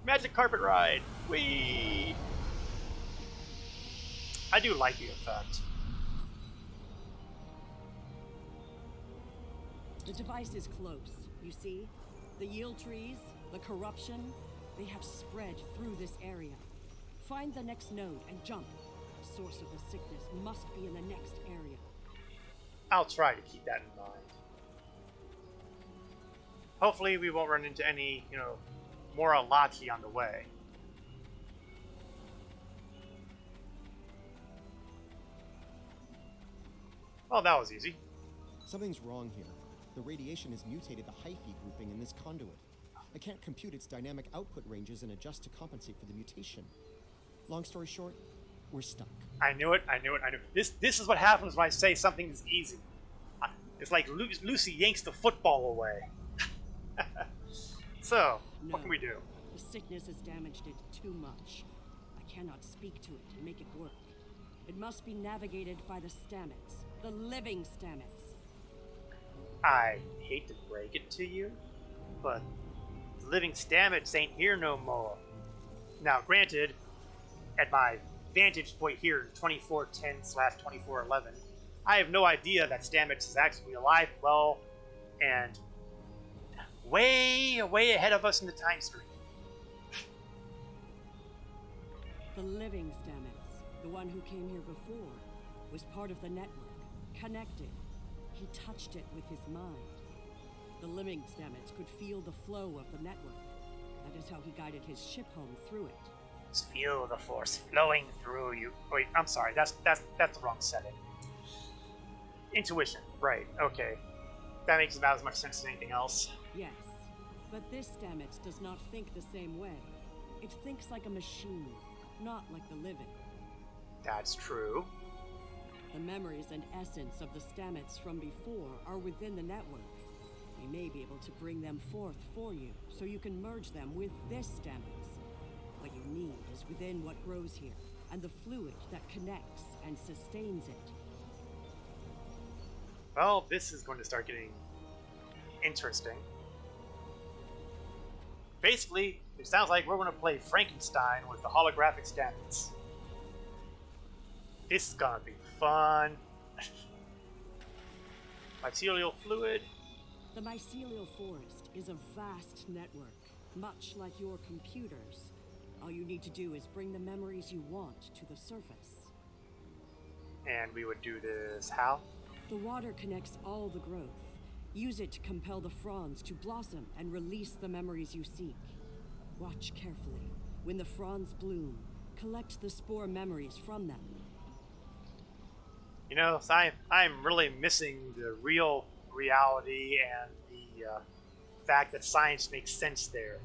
Magic carpet ride! Whee! I do like the effect. The device is close, you see? The yield trees, the corruption, they have spread through this area. Find the next node and jump. The source of the sickness must be in the next area. I'll try to keep that in mind. Hopefully we won't run into any, more Alachi on the way. Oh, that was easy. Something's wrong here. The radiation has mutated the hyphae grouping in this conduit. I can't compute its dynamic output ranges and adjust to compensate for the mutation. Long story short, we're stuck. I knew it. This is what happens when I say something is easy. It's like Lucy yanks the football away. So, what can we do? The sickness has damaged it too much. I cannot speak to it and make it work. It must be navigated by the Stamets, the living Stamets. I hate to break it to you, but the living Stamets ain't here no more. Now, granted, at my vantage point here in 2410/2411, I have no idea that Stamets is actually alive, well, and way ahead of us in the time stream. The living Stamets, the one who came here before, was part of the network, connected. He touched it with his mind. The living Stamets could feel the flow of the network. That is how he guided his ship home through it. Just feel the force flowing through you. Wait, I'm sorry, that's the wrong setting. Intuition, right, okay. That makes about as much sense as anything else. Yes, but this Stamets does not think the same way. It thinks like a machine, not like the living. That's true. The memories and essence of the Stamets from before are within the network. We may be able to bring them forth for you, so you can merge them with this Stamets. What you need is within what grows here, and the fluid that connects and sustains it. Well, this is going to start getting interesting. Basically, it sounds like we're going to play Frankenstein with the holographic Stamets. This is going to be fun. Mycelial fluid. The mycelial forest is a vast network, much like your computers. All you need to do is bring the memories you want to the surface. And we would do this how? The water connects all the growth. Use it to compel the fronds to blossom and release the memories you seek. Watch carefully. When the fronds bloom, collect the spore memories from them. I'm really missing the real reality and the fact that science makes sense there.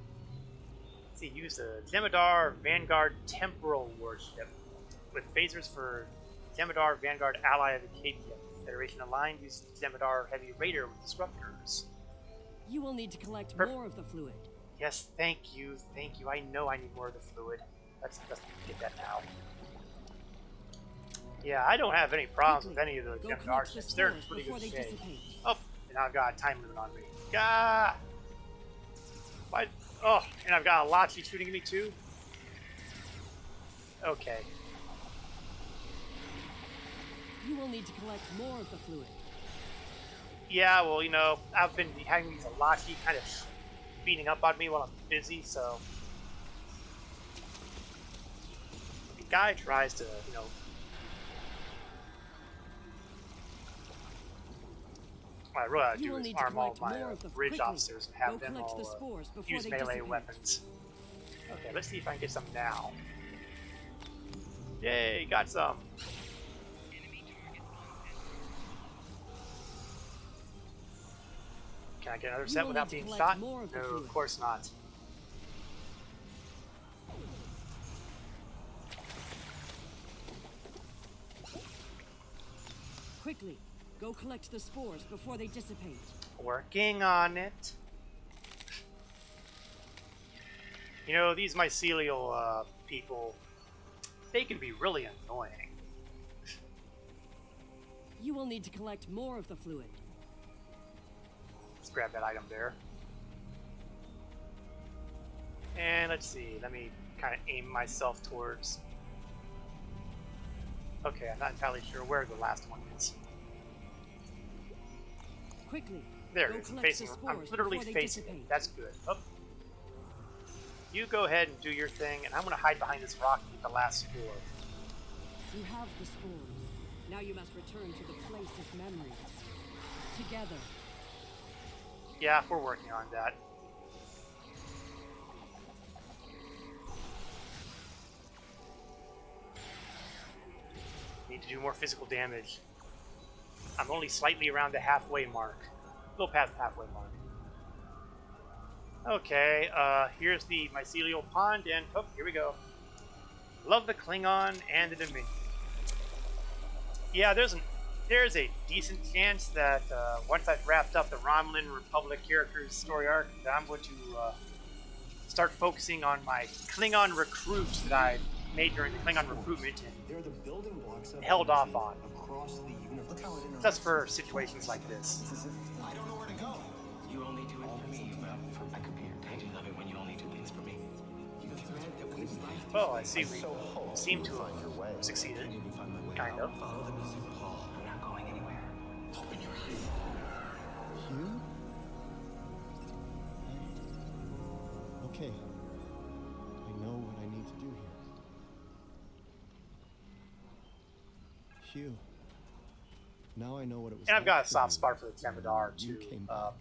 Let's see, use the Demodar Vanguard Temporal Warship with phasers for Demodar Vanguard ally of Acadia. Federation aligned uses Demodar Heavy Raider with disruptors. You will need to collect Perfect. more of the fluid. Yes, thank you, thank you. I know I need more of the fluid. Let's get that now. Yeah, I don't have any problems with any of those Demodar ships. They're in pretty good shape. Oh, and I've got a time limit on me. Gah! What? Oh, and I've got a Lachi shooting at me too? Okay. You will need to collect more of the fluid. Yeah, well, you know, I've been having these Lachi kind of beating up on me while I'm busy, so... The guy tries to, you know... What I really ought to do is arm all my bridge officers and have them all use melee weapons. Okay, let's see if I can get some now. Yay, got some! Can I get another set without being shot? No, of course not. Quickly, go collect the spores before they dissipate. Working on it. You know, these mycelial people, they can be really annoying. You will need to collect more of the fluid. Let's grab that item there. And let's see, let me kind of aim myself towards... Okay, I'm not entirely sure where the last one is. Quickly. There it is, facing. I'm literally facing it. That's good. Oh. You go ahead and do your thing, and I'm going to hide behind this rock and get the last spore. You have the spores. Now you must return to the place of memories. Together. Yeah, we're working on that. Need to do more physical damage. I'm only slightly around the halfway mark. A little past the halfway mark. Okay, here's the mycelial pond, and oh, here we go. Love the Klingon and the Dominion. Yeah, there's a decent chance that once I've wrapped up the Romulan Republic characters story arc, that I'm going to start focusing on my Klingon recruits that I made during the Klingon recruitment and held off on. Just for situations like this. I don't know where to go. You only do it for me. I could be your dad. I love it when you only do things for me. Well, I see we seem to have succeeded. Kind of. Follow the music, Paul. I'm not going anywhere. Open your eyes. Hugh? Okay. I know what I need to do here. Hugh. Now I know what it was. And I've like got a for soft you spot for the Demodar when you too. came back.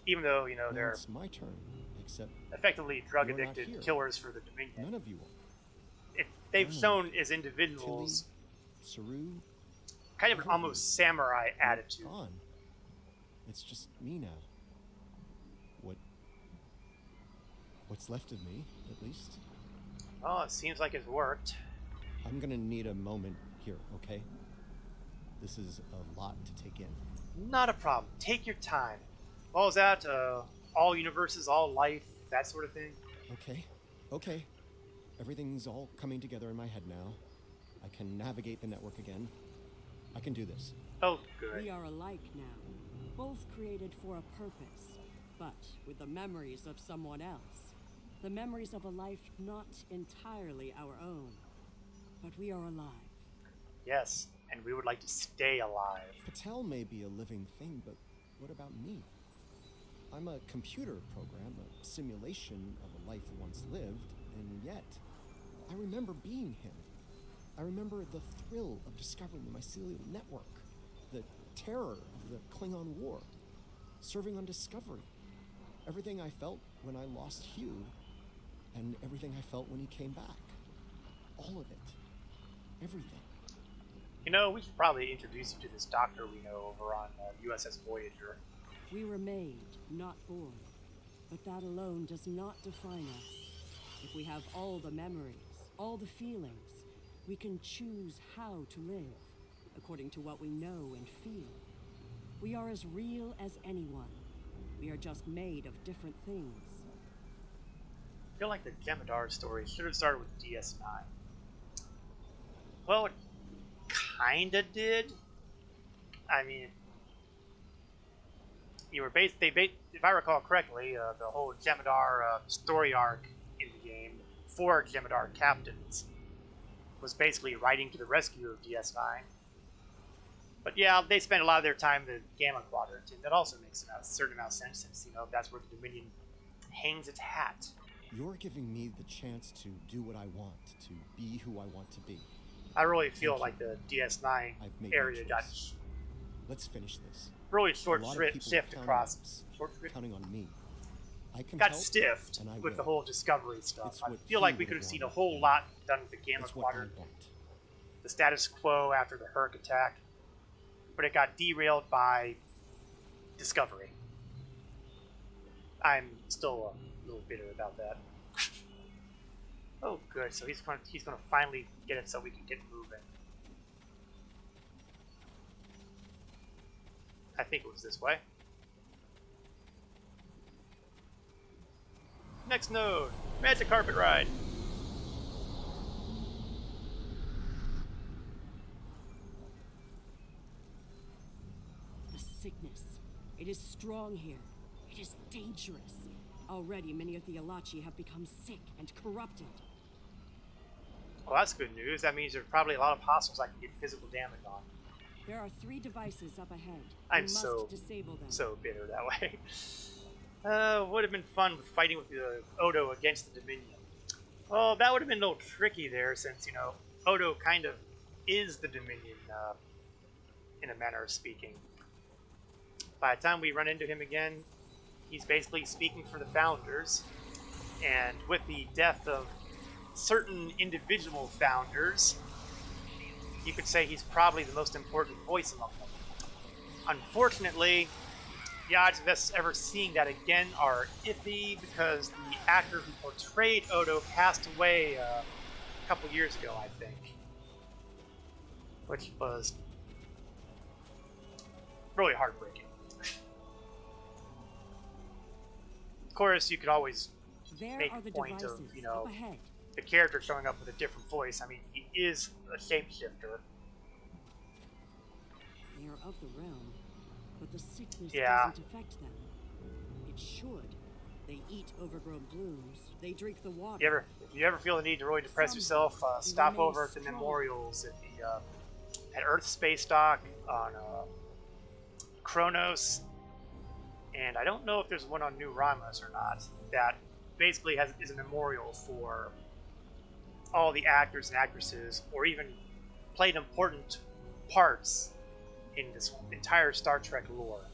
Even though, you know, Now they're it's my turn, except effectively you're not drug-addicted here. killers for the Dominion. None of you are. They've None. shown as individuals Saru, kind of an almost samurai attitude. gone. It's just me now. What's left of me, at least. Well, it seems like it's worked. I'm gonna need a moment here, okay? This is a lot to take in. Not a problem. Take your time. What was that? All universes, all life, that sort of thing? Okay. Everything's all coming together in my head now. I can navigate the network again. I can do this. Oh, good. We are alike now, both created for a purpose, but with the memories of someone else. The memories of a life not entirely our own, but we are alive. Yes, and we would like to stay alive. Patel may be a living thing, but what about me? I'm a computer program, a simulation of a life once lived, and yet, I remember being him. I remember the thrill of discovering the mycelial network, the terror of the Klingon War, serving on Discovery, everything I felt when I lost Hugh, and everything I felt when he came back. All of it. Everything. You know, we should probably introduce you to this doctor we know over on USS Voyager. We were made, not born. But that alone does not define us. If we have all the memories, all the feelings, we can choose how to live, according to what we know and feel. We are as real as anyone. We are just made of different things. I feel like the Jemadar story should have started with DS9. Well, it kinda did. I mean, you were if I recall correctly, the whole Jemadar story arc in the game for Jemadar captains was basically riding to the rescue of DS9. But yeah, they spent a lot of their time in the Gamma Quadrant, and that also makes a certain amount of sense since, you know, that's where the Dominion hangs its hat. You're giving me the chance to do what I want, to be who I want to be. I really feel like the DS9 area got Let's finish this. really short shift across. Counting on me. I can got help, stiffed and I with the will. whole Discovery stuff. It's I what feel he like we would could have have seen a wanted. whole lot done with the Gamma It's what I Quadrant, want. the status quo after the Herc attack, but it got derailed by Discovery. I'm still a little bitter about that. Oh, good. So he's going to finally get it so we can get moving. I think it was this way. Next node, Magic Carpet Ride. The sickness. It is strong here. It is dangerous. Already, many of the Alachi have become sick and corrupted. Well, that's good news. That means there's probably a lot of hostiles I can get physical damage on. There are 3 devices up ahead. I'm You must disable them. so bitter that way. Would have been fun with fighting with Odo against the Dominion. Well, that would have been a little tricky there, since, you know, Odo kind of is the Dominion, in a manner of speaking. By the time we run into him again, he's basically speaking for the Founders, and with the death of certain individual Founders, you could say he's probably the most important voice among them. Unfortunately, the odds of us ever seeing that again are iffy because the actor who portrayed Odo passed away a couple years ago, I think. Which was really heartbreaking. Of course, you could always make a point of, you know, the character showing up with a different voice. I mean, he is a shapeshifter. They are of the realm, but the sickness Yeah. doesn't affect them. It should. They eat overgrown blooms. They drink the water. If you ever feel the need to really depress yourself, stop over at the memorials at the at Earth Space Dock on Kronos, and I don't know if there's one on New Ramos or not. That basically is a memorial for all the actors and actresses, or even played important parts in this entire Star Trek lore.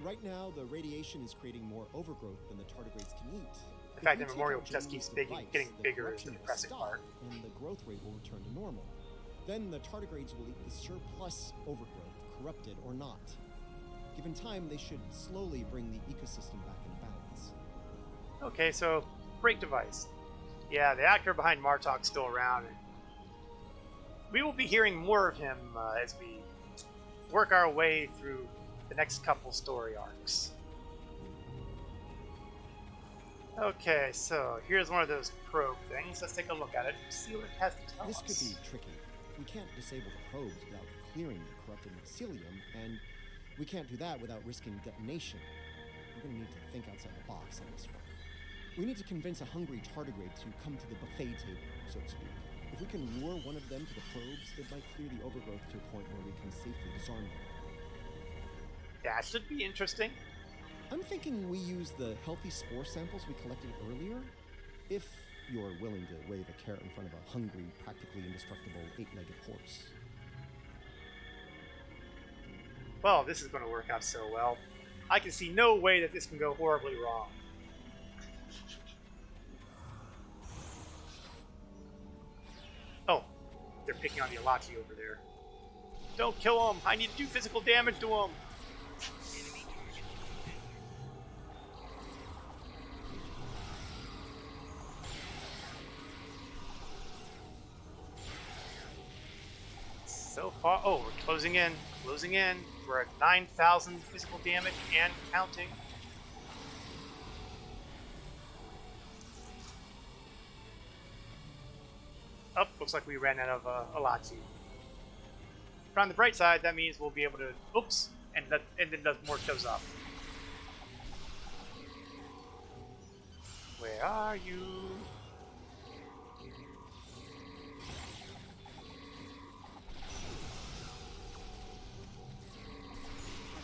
Right now, the radiation is creating more overgrowth than the tardigrades can eat. In fact, the memorial just keeps getting bigger is the depressing part. And the growth rate will return to normal. Then the tardigrades will eat the surplus overgrowth, corrupted or not. Given time, they should slowly bring the ecosystem back in balance. Okay, so break device. Yeah, the actor behind Martok's still around, and we will be hearing more of him as we work our way through the next couple story arcs. Okay, so here's one of those probe things. Let's take a look at it and see what it has to tell us. This could be tricky. We can't disable the probes without clearing the corrupted mycelium, and we can't do that without risking detonation. We're going to need to think outside the box on this one. We need to convince a hungry tardigrade to come to the buffet table, so to speak. If we can lure one of them to the probes, it might clear the overgrowth to a point where we can safely disarm them. That should be interesting. I'm thinking we use the healthy spore samples we collected earlier, if you're willing to wave a carrot in front of a hungry, practically indestructible 8-legged horse. Well, this is going to work out so well. I can see no way that this can go horribly wrong. Oh, they're picking on the Alachi over there. Don't kill him! I need to do physical damage to him! So far, oh, we're closing in, closing in. We're at 9,000 physical damage and counting. Oh, looks like we ran out of Alachi. But on the bright side, that means we'll be able to, oops, and then more shows up. Where are you?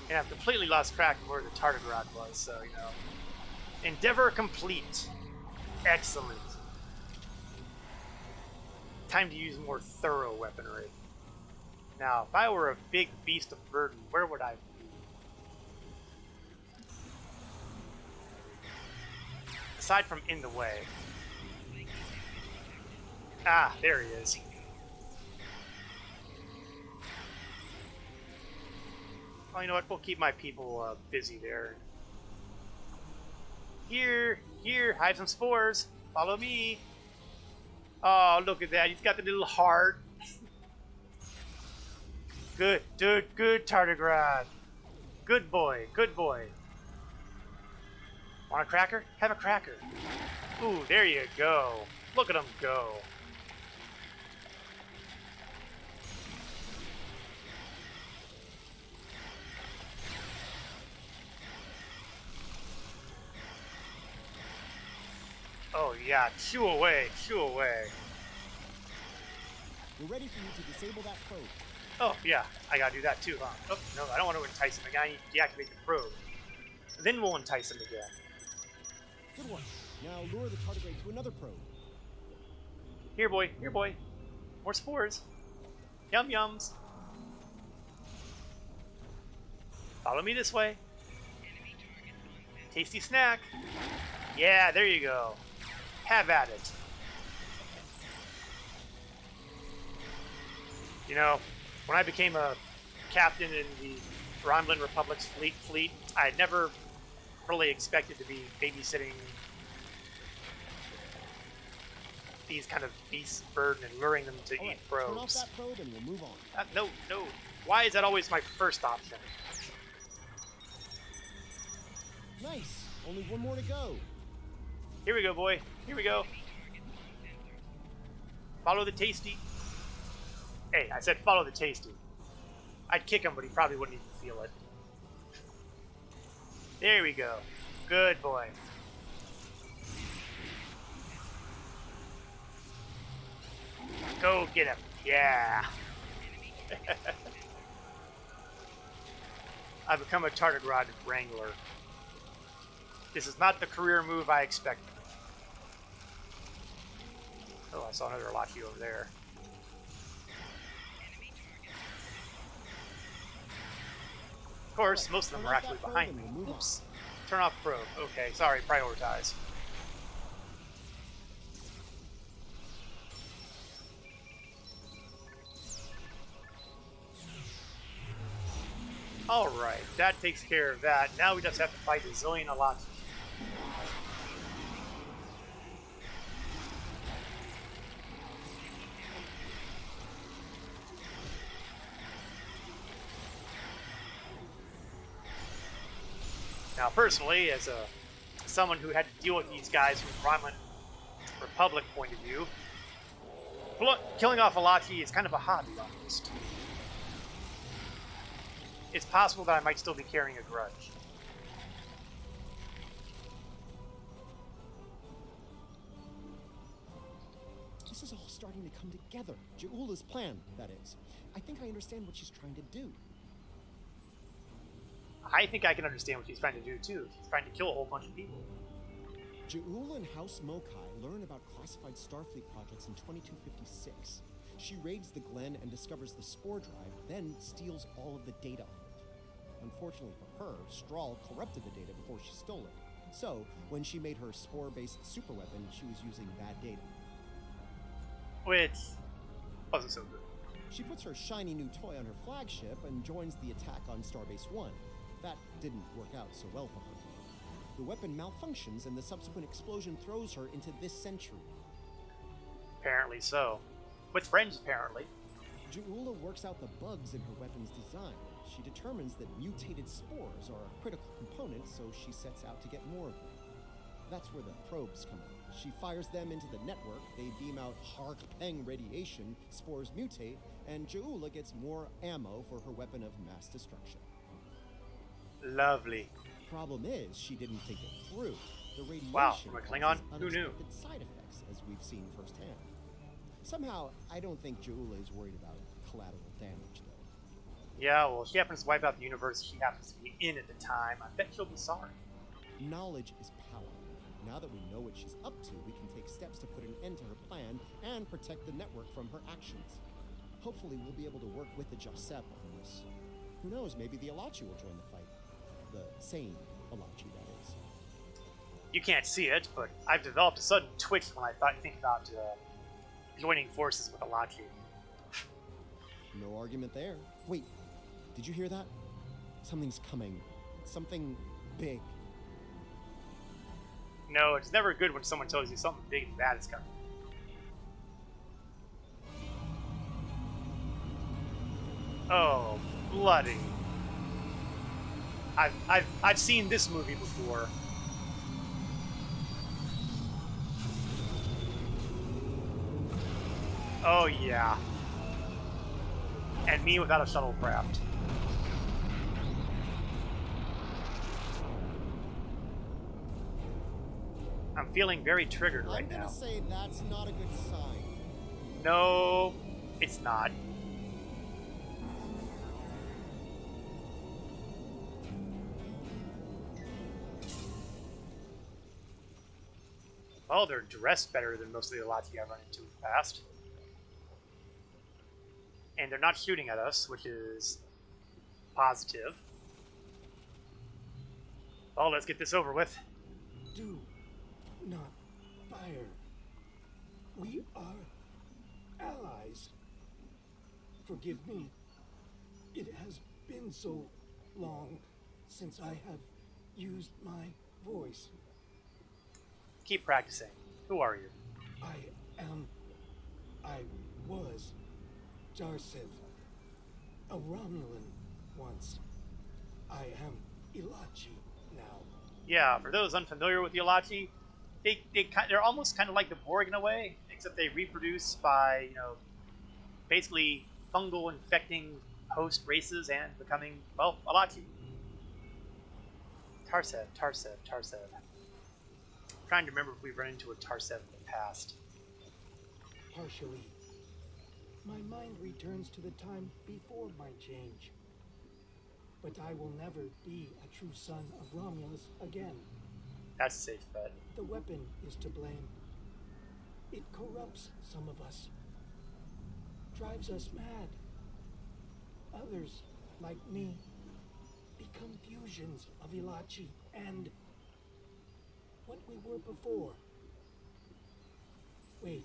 And I've completely lost track of where the tardigrade was, so, you know. Endeavor complete. Excellent. Time to use more thorough weaponry. Now, if I were a big beast of burden, where would I be? Aside from in the way. Ah, there he is. Oh, you know what? We'll keep my people busy there. Here, I have some spores. Follow me. Oh, look at that. He's got the little heart. Good, good, tardigrade. Good boy, good boy. Want a cracker? Have a cracker. Ooh, there you go. Look at him go. Oh yeah, shoo away, shoo away. We're ready for you to disable that probe. Oh yeah, I gotta do that too, huh? Oh, no, I don't want to entice him. I gotta deactivate the probe. Then we'll entice him again. Good one. Now lure the tardigrade to another probe. Here boy, here boy. More spores. Yum yums. Follow me this way. Tasty snack. Yeah, there you go. Have at it. You know, when I became a captain in the Romulan Republic's fleet, I never really expected to be babysitting these kind of beasts of burden and luring them to eat probes. Turn off that probe and we'll move on. No. Why is that always my first option? Nice. Only one more to go. Here we go, boy. Here we go. Follow the tasty. Hey, I said follow the tasty. I'd kick him, but he probably wouldn't even feel it. There we go. Good boy. Go get him. Yeah. I've become a tardigrade wrangler. This is not the career move I expected. Oh, I saw another Alachi over there. Of course, most of them are actually behind me. Oops. Turn off probe. Okay, sorry, prioritize. Alright, that takes care of that. Now we just have to fight a zillion Alachi. Now, personally, as someone who had to deal with these guys from the Romulan Republic point of view, killing off Alachi is kind of a hobby almost. It's possible that I might still be carrying a grudge. This is all starting to come together. Ja'ula's plan, that is. I think I understand what she's trying to do. I think I can understand what she's trying to do, too. She's trying to kill a whole bunch of people. Ja'ula and House Mokai learn about classified Starfleet projects in 2256. She raids the Glen and discovers the spore drive, then steals all of the data on it. Unfortunately for her, Strahl corrupted the data before she stole it. So, when she made her spore-based superweapon, she was using that data. Which, Wasn't so good. She puts her shiny new toy on her flagship and joins the attack on Starbase 1. That didn't work out so well for her. The weapon malfunctions and the subsequent explosion throws her into this century. Apparently so. With friends, apparently. Ju'ula works out the bugs in her weapon's design. She determines that mutated spores are a critical component, so she sets out to get more of them. That's where the probes come in. She fires them into the network, they beam out Hark-Peng radiation, spores mutate, and Ju'ula gets more ammo for her weapon of mass destruction. Lovely. Problem is, she didn't think it through. The radiation from a Klingon? Who knew? unexpected side effects, as we've seen firsthand. Somehow, I don't think Ju'ula is worried about collateral damage, though. Yeah, well, if she happens to wipe out the universe she happens to be in at the time, I bet she'll be sorry. Knowledge is power. Now that we know what she's up to, we can take steps to put an end to her plan and protect the network from her actions. Hopefully, we'll be able to work with the Josep on this. Who knows, maybe the Alachi will join the fight. The sane Alachi, that is. You can't see it, but I've developed a sudden twitch when I think about joining forces with Alachi. No argument there. Wait, did you hear that? Something's coming. Something big. No, it's never good when someone tells you something big and bad is coming. Oh, bloody. I've seen this movie before. Oh yeah. And me without a shuttlecraft. I'm feeling very triggered right now. I'm gonna say that's not a good sign. No, it's not. Oh, they're dressed better than most of the Alachi I've run into in the past. And they're not shooting at us, which is positive. Oh, let's get this over with. Do not fire. We are allies. Forgive me. It has been so long since I have used my voice. Keep practicing. Who are you? I was Jarsev, a Romulan once. I am Ilachi now. Yeah, for those unfamiliar with the Alachi, they're almost kind of like the Borg in a way, except they reproduce by, basically fungal infecting host races and becoming, well, Alachi. Tarsev. I'm trying to remember if we've run into a Tarsev in the past. Partially. My mind returns to the time before my change. But I will never be a true son of Romulus again. That's a safe bet. The weapon is to blame. It corrupts some of us. Drives us mad. Others, like me, become fusions of Ilachi and what we were before. Wait.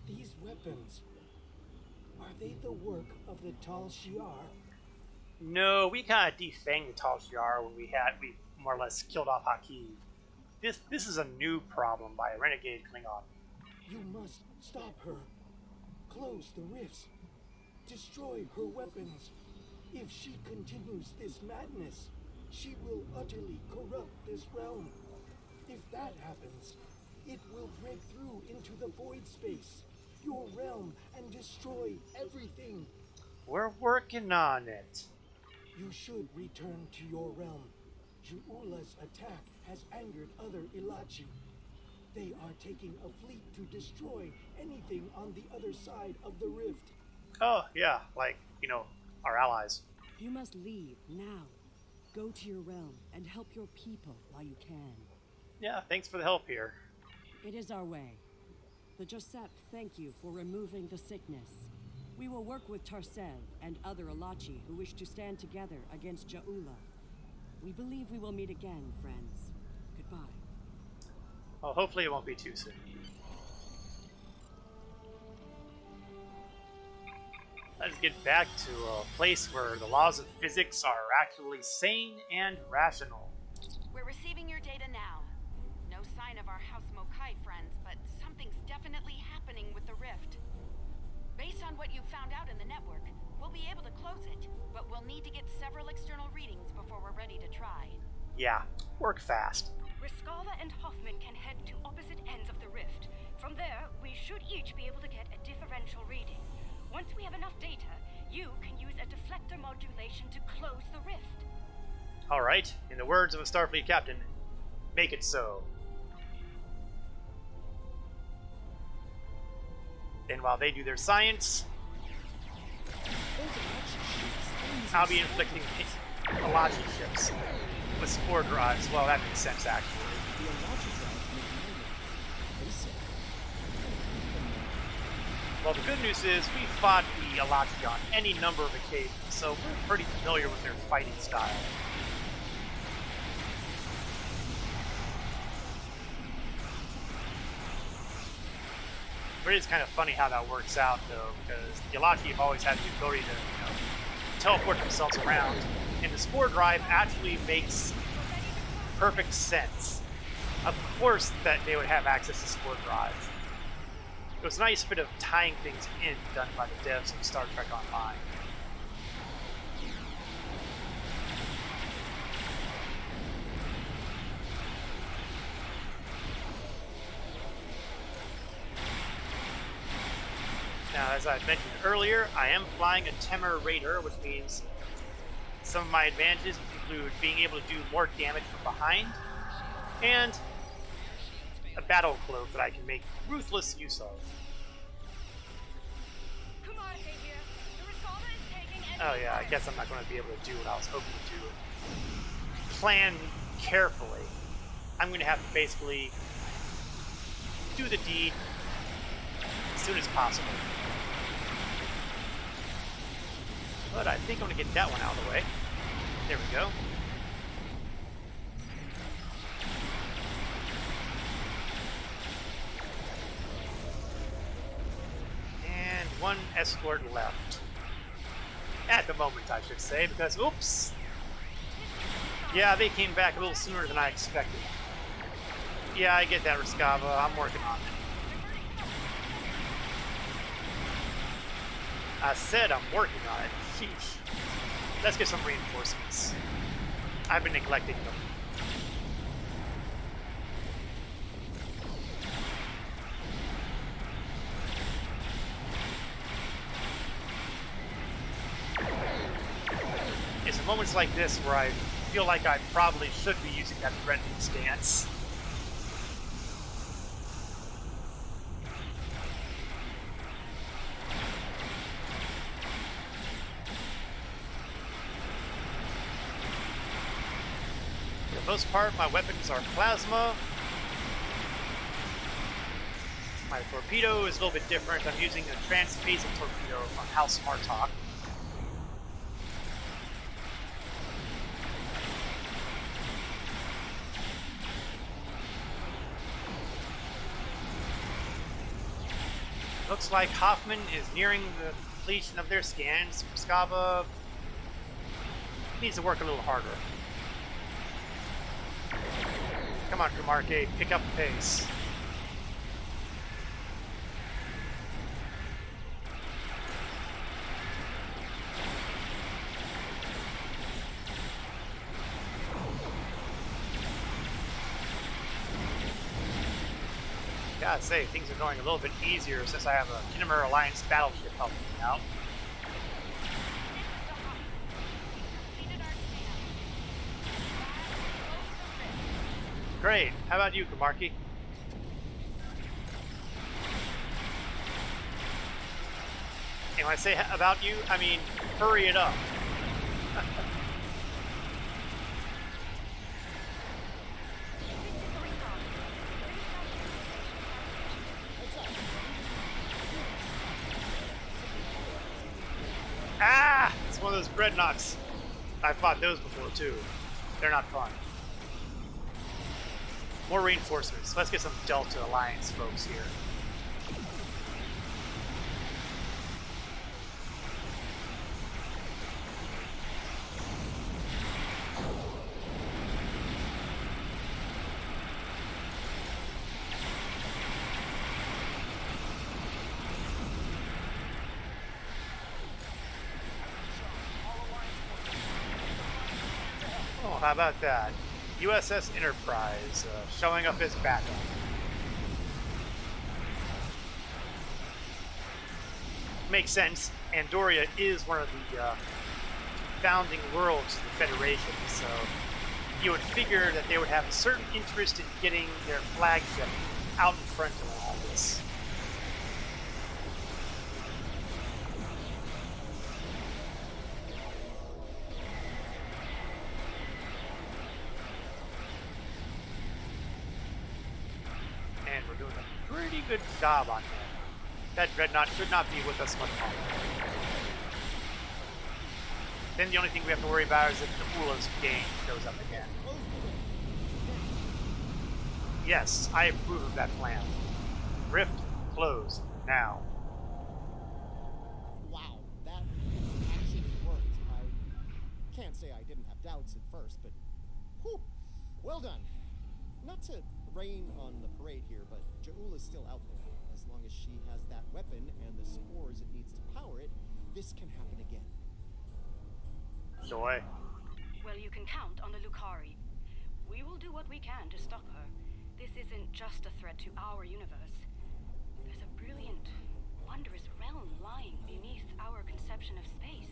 These weapons, are they the work of the Tal Shiar? No, we kind of defanged the Tal Shiar when we more or less killed off Haki. This is a new problem by a renegade Klingon. You must stop her. Close the rifts. Destroy her weapons. If she continues this madness, she will utterly corrupt this realm. If that happens, it will break through into the void space, your realm, and destroy everything. We're working on it. You should return to your realm. Ju'ula's attack has angered other Ilachi. They are taking a fleet to destroy anything on the other side of the rift. Oh, yeah, like, our allies. You must leave now. Go to your realm and help your people while you can. Yeah, thanks for the help here. It is our way. The Josep thank you for removing the sickness. We will work with Tarsev and other Alachi who wish to stand together against Ja'ula. We believe we will meet again, friends. Goodbye. Well, hopefully it won't be too soon. Let's get back to a place where the laws of physics are actually sane and rational. We're receiving your data now. No sign of our House Mokai friends, but something's definitely happening with the rift. Based on what you found out in the network, we'll be able to close it, but we'll need to get several external readings before we're ready to try. Yeah, work fast. Riskava and Hoffman can head to opposite ends of the rift. From there, we should each be able to get a differential reading. Once we have enough data, you can use a deflector modulation to close the rift. Alright, in the words of a Starfleet captain, make it so. Then while they do their science, I'll be inflicting Alachi ships with spore drives. Well, that makes sense, actually. Well, the good news is we fought the Alachi on any number of occasions, so we're pretty familiar with their fighting style. But it is kind of funny how that works out, though, because the Alachi have always had the ability to, teleport themselves around, and the spore drive actually makes perfect sense. Of course that they would have access to spore drives. It was a nice bit of tying things in done by the devs of Star Trek Online. Now, as I mentioned earlier, I am flying a Temur Raider, which means some of my advantages include being able to do more damage from behind, and a battle cloak that I can make ruthless use of. Oh yeah, I guess I'm not going to be able to do what I was hoping to do. Plan carefully. I'm going to have to basically do the deed as soon as possible. But I think I'm going to get that one out of the way. There we go. And one escort left. At the moment, I should say, because, oops. Yeah, they came back a little sooner than I expected. Yeah, I get that, Riskava. I'm working on it. I said I'm working on it. Sheesh. Let's get some reinforcements. I've been neglecting them. It's in moments like this where I feel like I probably should be using that threatening stance. For the most part, my weapons are plasma. My torpedo is a little bit different. I'm using a transphasal torpedo from House Martok. Looks like Hoffman is nearing the completion of their scans. Riskava needs to work a little harder. Come on, Kumarke, pick up the pace. Gotta say, things are going a little bit easier since I have a Khitomer Alliance battleship helping me out. Great. How about you, Kumarke? And when I say about you, I mean hurry it up. Ah! It's one of those dreadnoughts. I've fought those before too. They're not fun. More reinforcements. Let's get some Delta Alliance folks here. how about that? USS Enterprise showing up as backup. Makes sense. Andoria is one of the founding worlds of the Federation, so you would figure that they would have a certain interest in getting their flagship out in front of all this. And we're doing a pretty good job on that. That dreadnought should not be with us much longer. Then the only thing we have to worry about is if the Ula's game shows up again. Yes, I approve of that plan. Rift closed now. Wow, that actually worked. I can't say I didn't have doubts at first, but whew, well done. Not to rain on the parade here, but Ja'ula's still out there. As long as she has that weapon and the spores it needs to power it, this can happen again. Joy. Well, you can count on the Lucari. We will do what we can to stop her. This isn't just a threat to our universe. There's a brilliant, wondrous realm lying beneath our conception of space.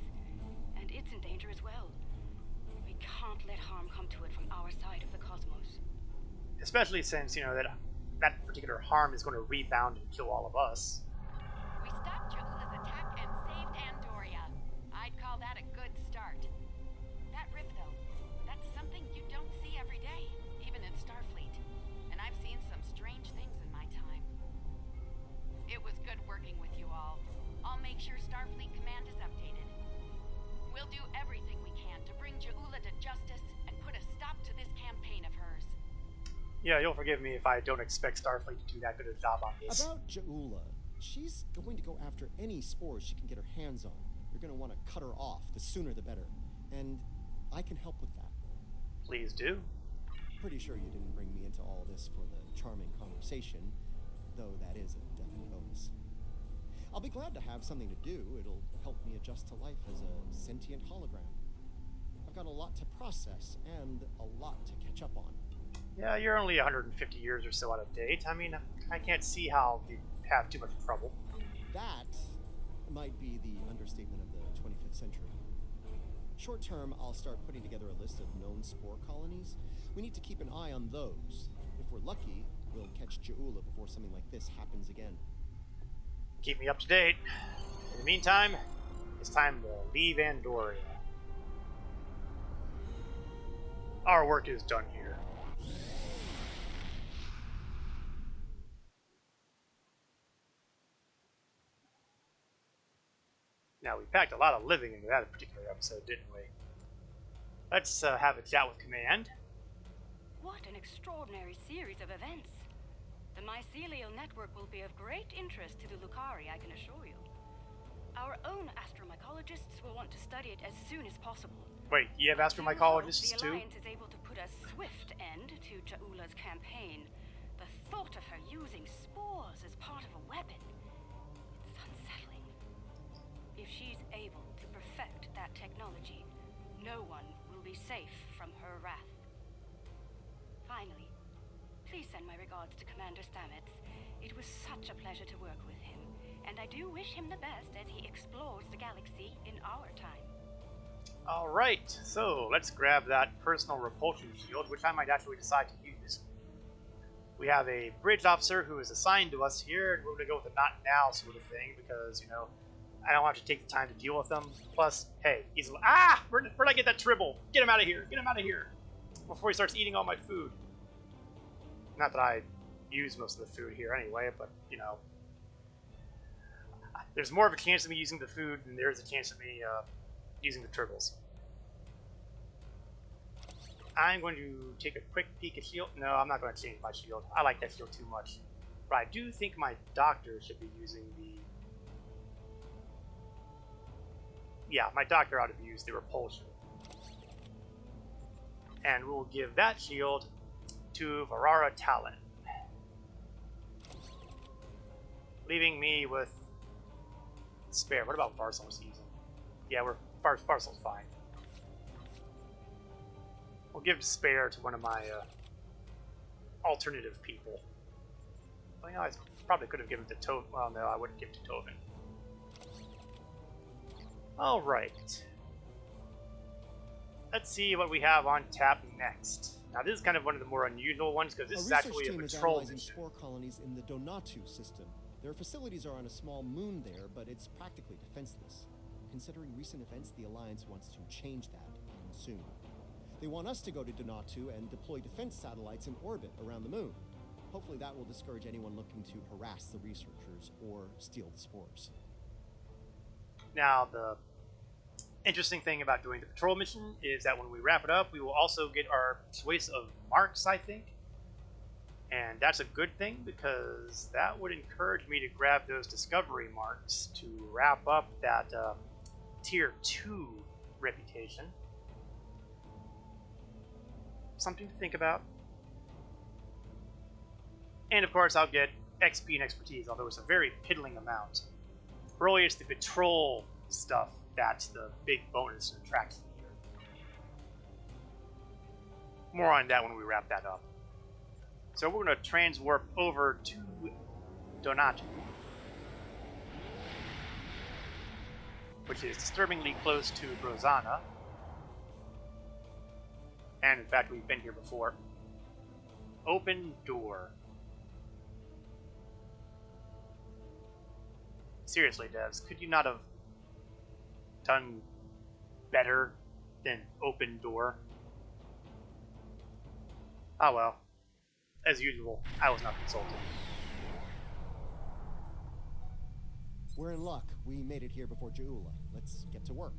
And it's in danger as well. We can't let harm come to it from our side of the cosmos. Especially since, you know, that particular harm is going to rebound and kill all of us. We stopped Ja'ula's attack and saved Andoria. I'd call that a good start. That rift, though, that's something you don't see every day, even in Starfleet. And I've seen some strange things in my time. It was good working with you all. I'll make sure Starfleet Command is updated. We'll do everything we can to bring Ja'ula to justice and put a stop to this campaign of hers. Yeah, you'll forgive me if I don't expect Starfleet to do that good a job on this. About Ja'ula, she's going to go after any spores she can get her hands on. You're going to want to cut her off. The sooner the better. And I can help with that. Please do. Pretty sure you didn't bring me into all this for the charming conversation, though that is a definite bonus. I'll be glad to have something to do. It'll help me adjust to life as a sentient hologram. I've got a lot to process and a lot to catch up on. Yeah, you're only 150 years or so out of date. I mean, I can't see how you have too much trouble. That might be the understatement of the 25th century. Short term, I'll start putting together a list of known spore colonies. We need to keep an eye on those. If we're lucky, we'll catch Ja'ula before something like this happens again. Keep me up to date. In the meantime, it's time to leave Andoria. Our work is done here. Now, we packed a lot of living into that particular episode, didn't we? Let's have a chat with Command. What an extraordinary series of events. The mycelial network will be of great interest to the Lucari, I can assure you. Our own astromycologists will want to study it as soon as possible. Wait, you have astromycologists the too? Alliance is able to put a swift end to Ja'ula's campaign. The thought of her using spores as part of a weapon, it's unsettling. If she's able to perfect that technology, no one will be safe from her wrath. Finally, please send my regards to Commander Stamets. It was such a pleasure to work with him, and I do wish him the best as he explores the galaxy in our time. Alright, so let's grab that personal repulsion shield, which I might actually decide to use. We have a bridge officer who is assigned to us here, and we're going to go with a not now sort of thing, because, you know, I don't have to take the time to deal with them. Plus, hey, he's... Ah! Where'd I get that tribble? Get him out of here! Get him out of here! Before he starts eating all my food. Not that I use most of the food here anyway, but, you know. There's more of a chance of me using the food than there is a chance of me using the tribbles. I'm going to take a quick peek at shield. No, I'm not going to change my shield. I like that shield too much. But I do think my doctor should be using the... Yeah, my doctor ought to use the repulsion. And we'll give that shield to Varara Talon. Leaving me with spare. What about Barcel's using? Yeah, Barcel's fine. We'll give spare to one of my alternative people. Well, you know, I probably could have given it to Tovin. Well, no, I wouldn't give it to Tovin. Alright. Let's see what we have on tap next. Now, this is kind of one of the more unusual ones because this is actually a patrol mission. Spore colonies in the Donatu system. Their facilities are on a small moon there, but it's practically defenseless. Considering recent events, the Alliance wants to change that, and soon. They want us to go to Donatu and deploy defense satellites in orbit around the moon. Hopefully that will discourage anyone looking to harass the researchers or steal the spores. Now, the interesting thing about doing the patrol mission is that when we wrap it up, we will also get our choice of marks, I think. And that's a good thing because that would encourage me to grab those discovery marks to wrap up that tier 2 reputation. Something to think about. And of course, I'll get XP and expertise, although it's a very piddling amount. Really, it's the patrol stuff that's the big bonus and attraction here. More on that when we wrap that up. So we're going to transwarp over to Donatu, which is disturbingly close to Brozana. And in fact, we've been here before. Open door. Seriously, devs, could you not have done better than open door? Ah well. As usual, I was not consulted. We're in luck. We made it here before Jaula. Let's get to work.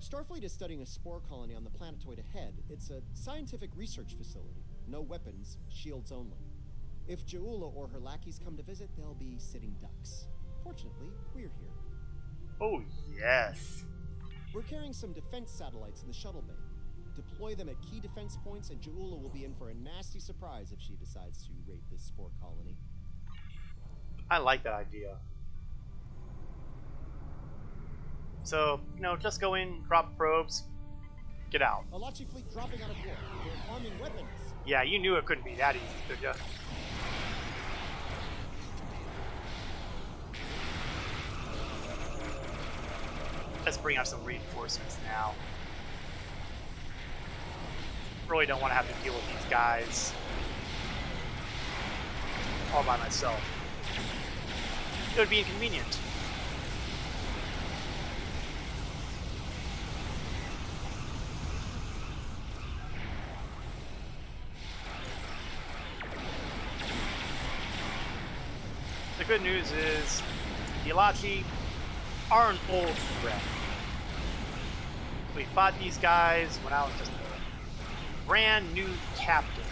Starfleet is studying a spore colony on the planetoid ahead. It's a scientific research facility. No weapons, shields only. If Jaula or her lackeys come to visit, they'll be sitting ducks. Fortunately, we're here. Oh, yes. We're carrying some defense satellites in the shuttle bay. Deploy them at key defense points, and Jaula will be in for a nasty surprise if she decides to raid this spore colony. I like that idea. So, you know, just go in, drop probes, get out. Alachi fleet dropping out of port. They're arming weapons. Yeah, you knew it couldn't be that easy, could ya? Let's bring out some reinforcements now. Really don't want to have to deal with these guys all by myself. It would be inconvenient. The good news is the Alachi are an old threat. We fought these guys when I was just a brand new captain.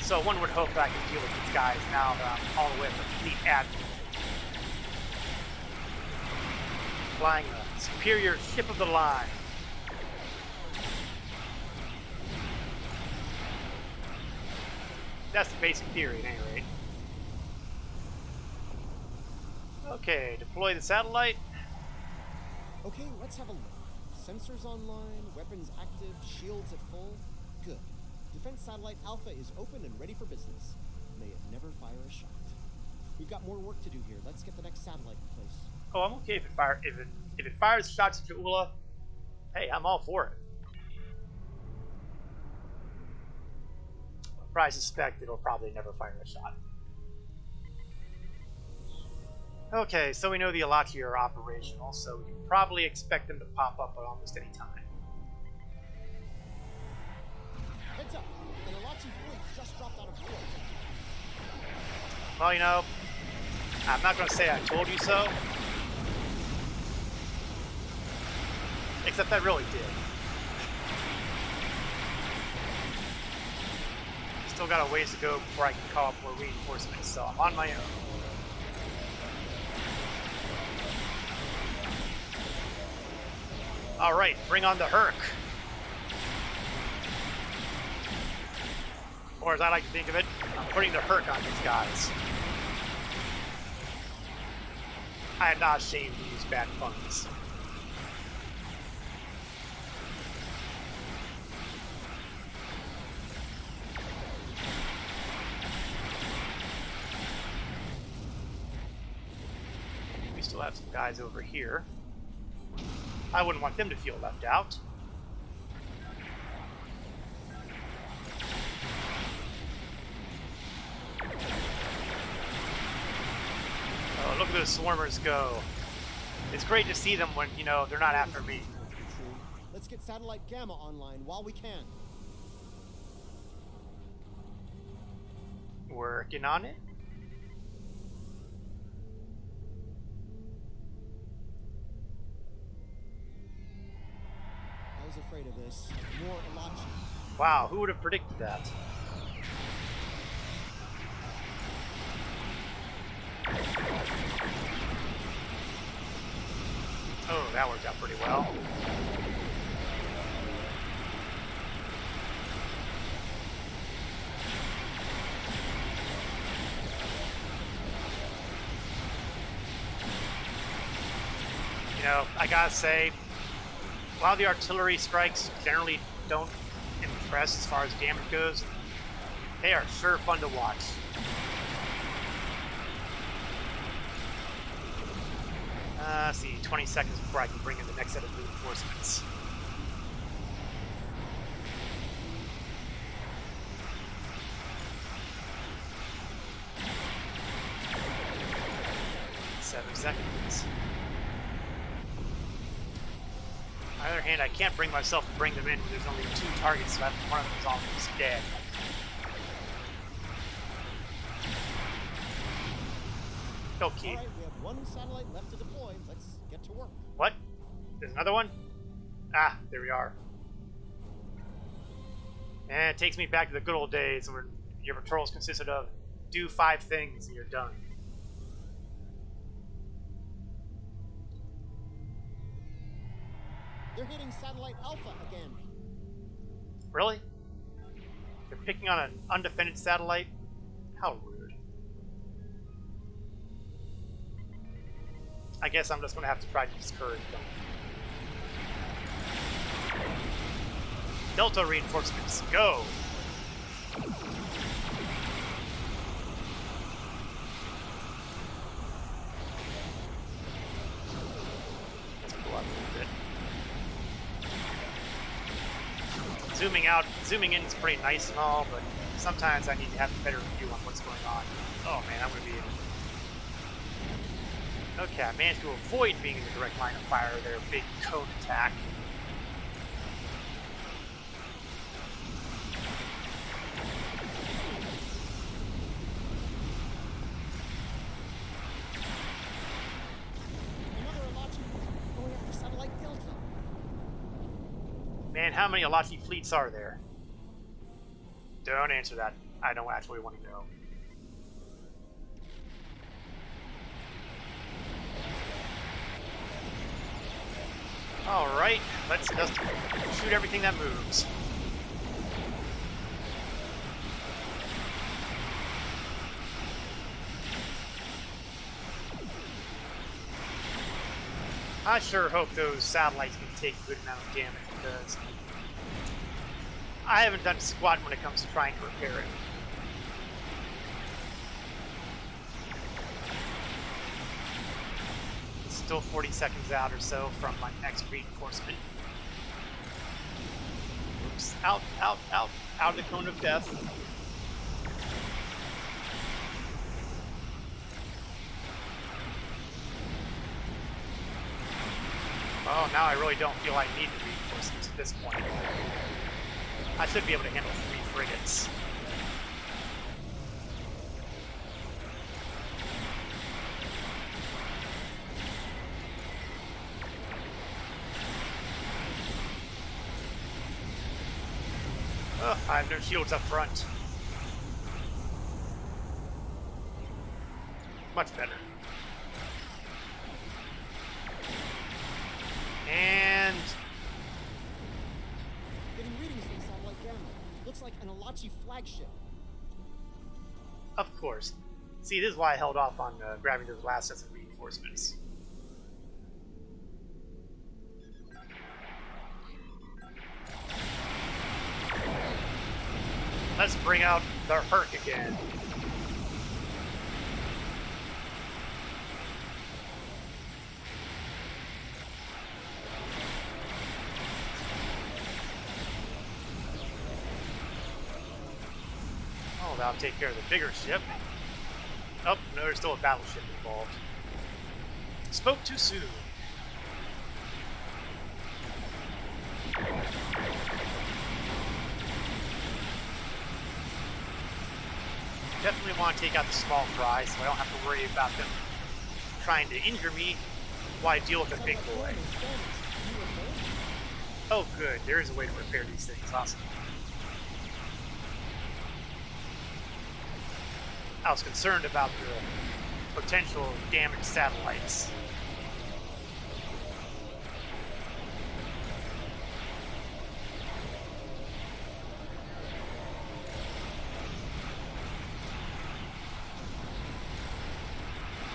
So one would hope that I can deal with these guys now that I'm all the way up to fleet admiral. Flying a superior ship of the line. That's the basic theory at any rate. Okay, deploy the satellite. Okay, let's have a look. Sensors online, weapons active, shields at full. Good. Defense satellite Alpha is open and ready for business. May it never fire a shot. We've got more work to do here. Let's get the next satellite in place. Oh, I'm okay if it fires shots at Jaula. Hey, I'm all for it. But I suspect it'll probably never fire a shot. Okay, so we know the Alachi are operational, so we can probably expect them to pop up at almost any time. Heads up! An Alachi fleet just dropped out of port. Well, you know, I'm not going to say I told you so. Except I really did. Still got a ways to go before I can call up more reinforcements, so I'm on my own. Alright, bring on the Herc. Or as I like to think of it, I'm putting the Herc on these guys. I am not ashamed to use bad funds. still have some guys over here. I wouldn't want them to feel left out. Oh, look at those swarmers go. It's great to see them when, you know, they're not after me. Let's get satellite Gamma online while we can. Working on it. I was afraid of this. More Elachi. Wow, who would have predicted that? Oh, that worked out pretty well. You know, I gotta say, while the artillery strikes generally don't impress as far as damage goes, they are sure fun to watch. Let's see, 20 seconds before I can bring in the next set of reinforcements. Seven seconds. On the other hand, I can't bring myself to bring them in when there's only 2 targets left and one of them is almost dead. Okay. All right, we have 1 satellite left to deploy. Let's get to work. What? There's another one? Ah, there we are. And it takes me back to the good old days when your patrols consisted of do 5 things and you're done. They're hitting satellite Alpha again. Really? They're picking on an undefended satellite? How rude. I guess I'm just going to have to try to discourage them. Delta reinforcements, go! Let's pull up a little bit. Zooming in is pretty nice and all, but sometimes I need to have a better view on what's going on. Oh man, I'm going to be... Okay, I managed to avoid being in the direct line of fire of their big cone attack. Another Elachi going after satellite Delta. Man, how many Elachi fleets are there? Don't answer that. I don't actually want to know. Alright, let's just shoot everything that moves. I sure hope those satellites can take a good amount of damage because I haven't done squat when it comes to trying to repair it. Still 40 seconds out or so from my next reinforcement. Oops, out of the cone of death. Oh, now I really don't feel I need the reinforcements at this point. I should be able to handle 3 frigates. Ugh, I have no shields up front. Much better. And... Getting readings from satellite Gamma. Looks like an Elachi flagship. Of course. See, this is why I held off on grabbing those last sets of reinforcements. Let's bring out the Herc again. that'll take care of the bigger ship. Oh, no, there's still a battleship involved. Spoke too soon. Definitely want to take out the small fry so I don't have to worry about them trying to injure me while I deal with a big boy. Oh good, there is a way to repair these things, awesome. I was concerned about the potential damaged satellites.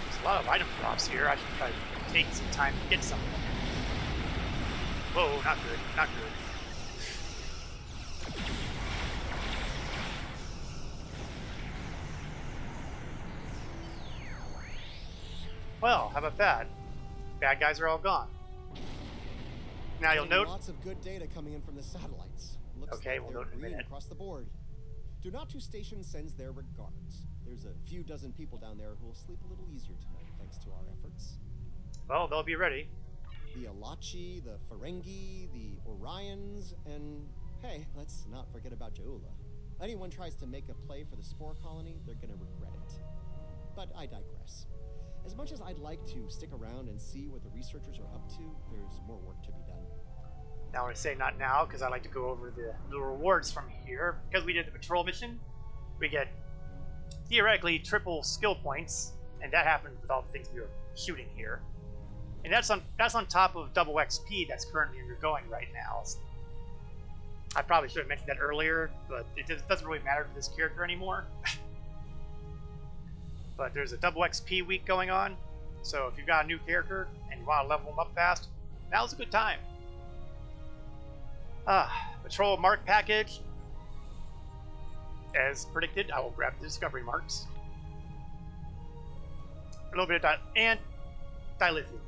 There's a lot of item drops here. I should try to take some time to get some. Whoa, not good, not good. Well, how about that? Bad guys are all gone. Now you'll note. Lots of good data coming in from the satellites. Looks okay, like we'll note in a minute. Across the board. Donatu Station sends their regards. There's a few dozen people down there who will sleep a little easier tonight thanks to our efforts. Well, they'll be ready. The Alachi, the Ferengi, the Orions, and hey, let's not forget about Jaula. Anyone tries to make a play for the Spore Colony, they're gonna regret it. But I digress. As much as I'd like to stick around and see what the researchers are up to, there's more work to be done. Now I say not now, because I like to go over the rewards from here. Because we did the patrol mission, we get theoretically triple skill points, and that happened with all the things we were shooting here. And that's on top of double XP that's currently undergoing right now. I probably should have mentioned that earlier, but it doesn't really matter to this character anymore. But there's a double XP week going on, so if you've got a new character and you want to level them up fast, now's a good time. Patrol mark package. As predicted, I will grab the discovery marks. A little bit of and dilithium.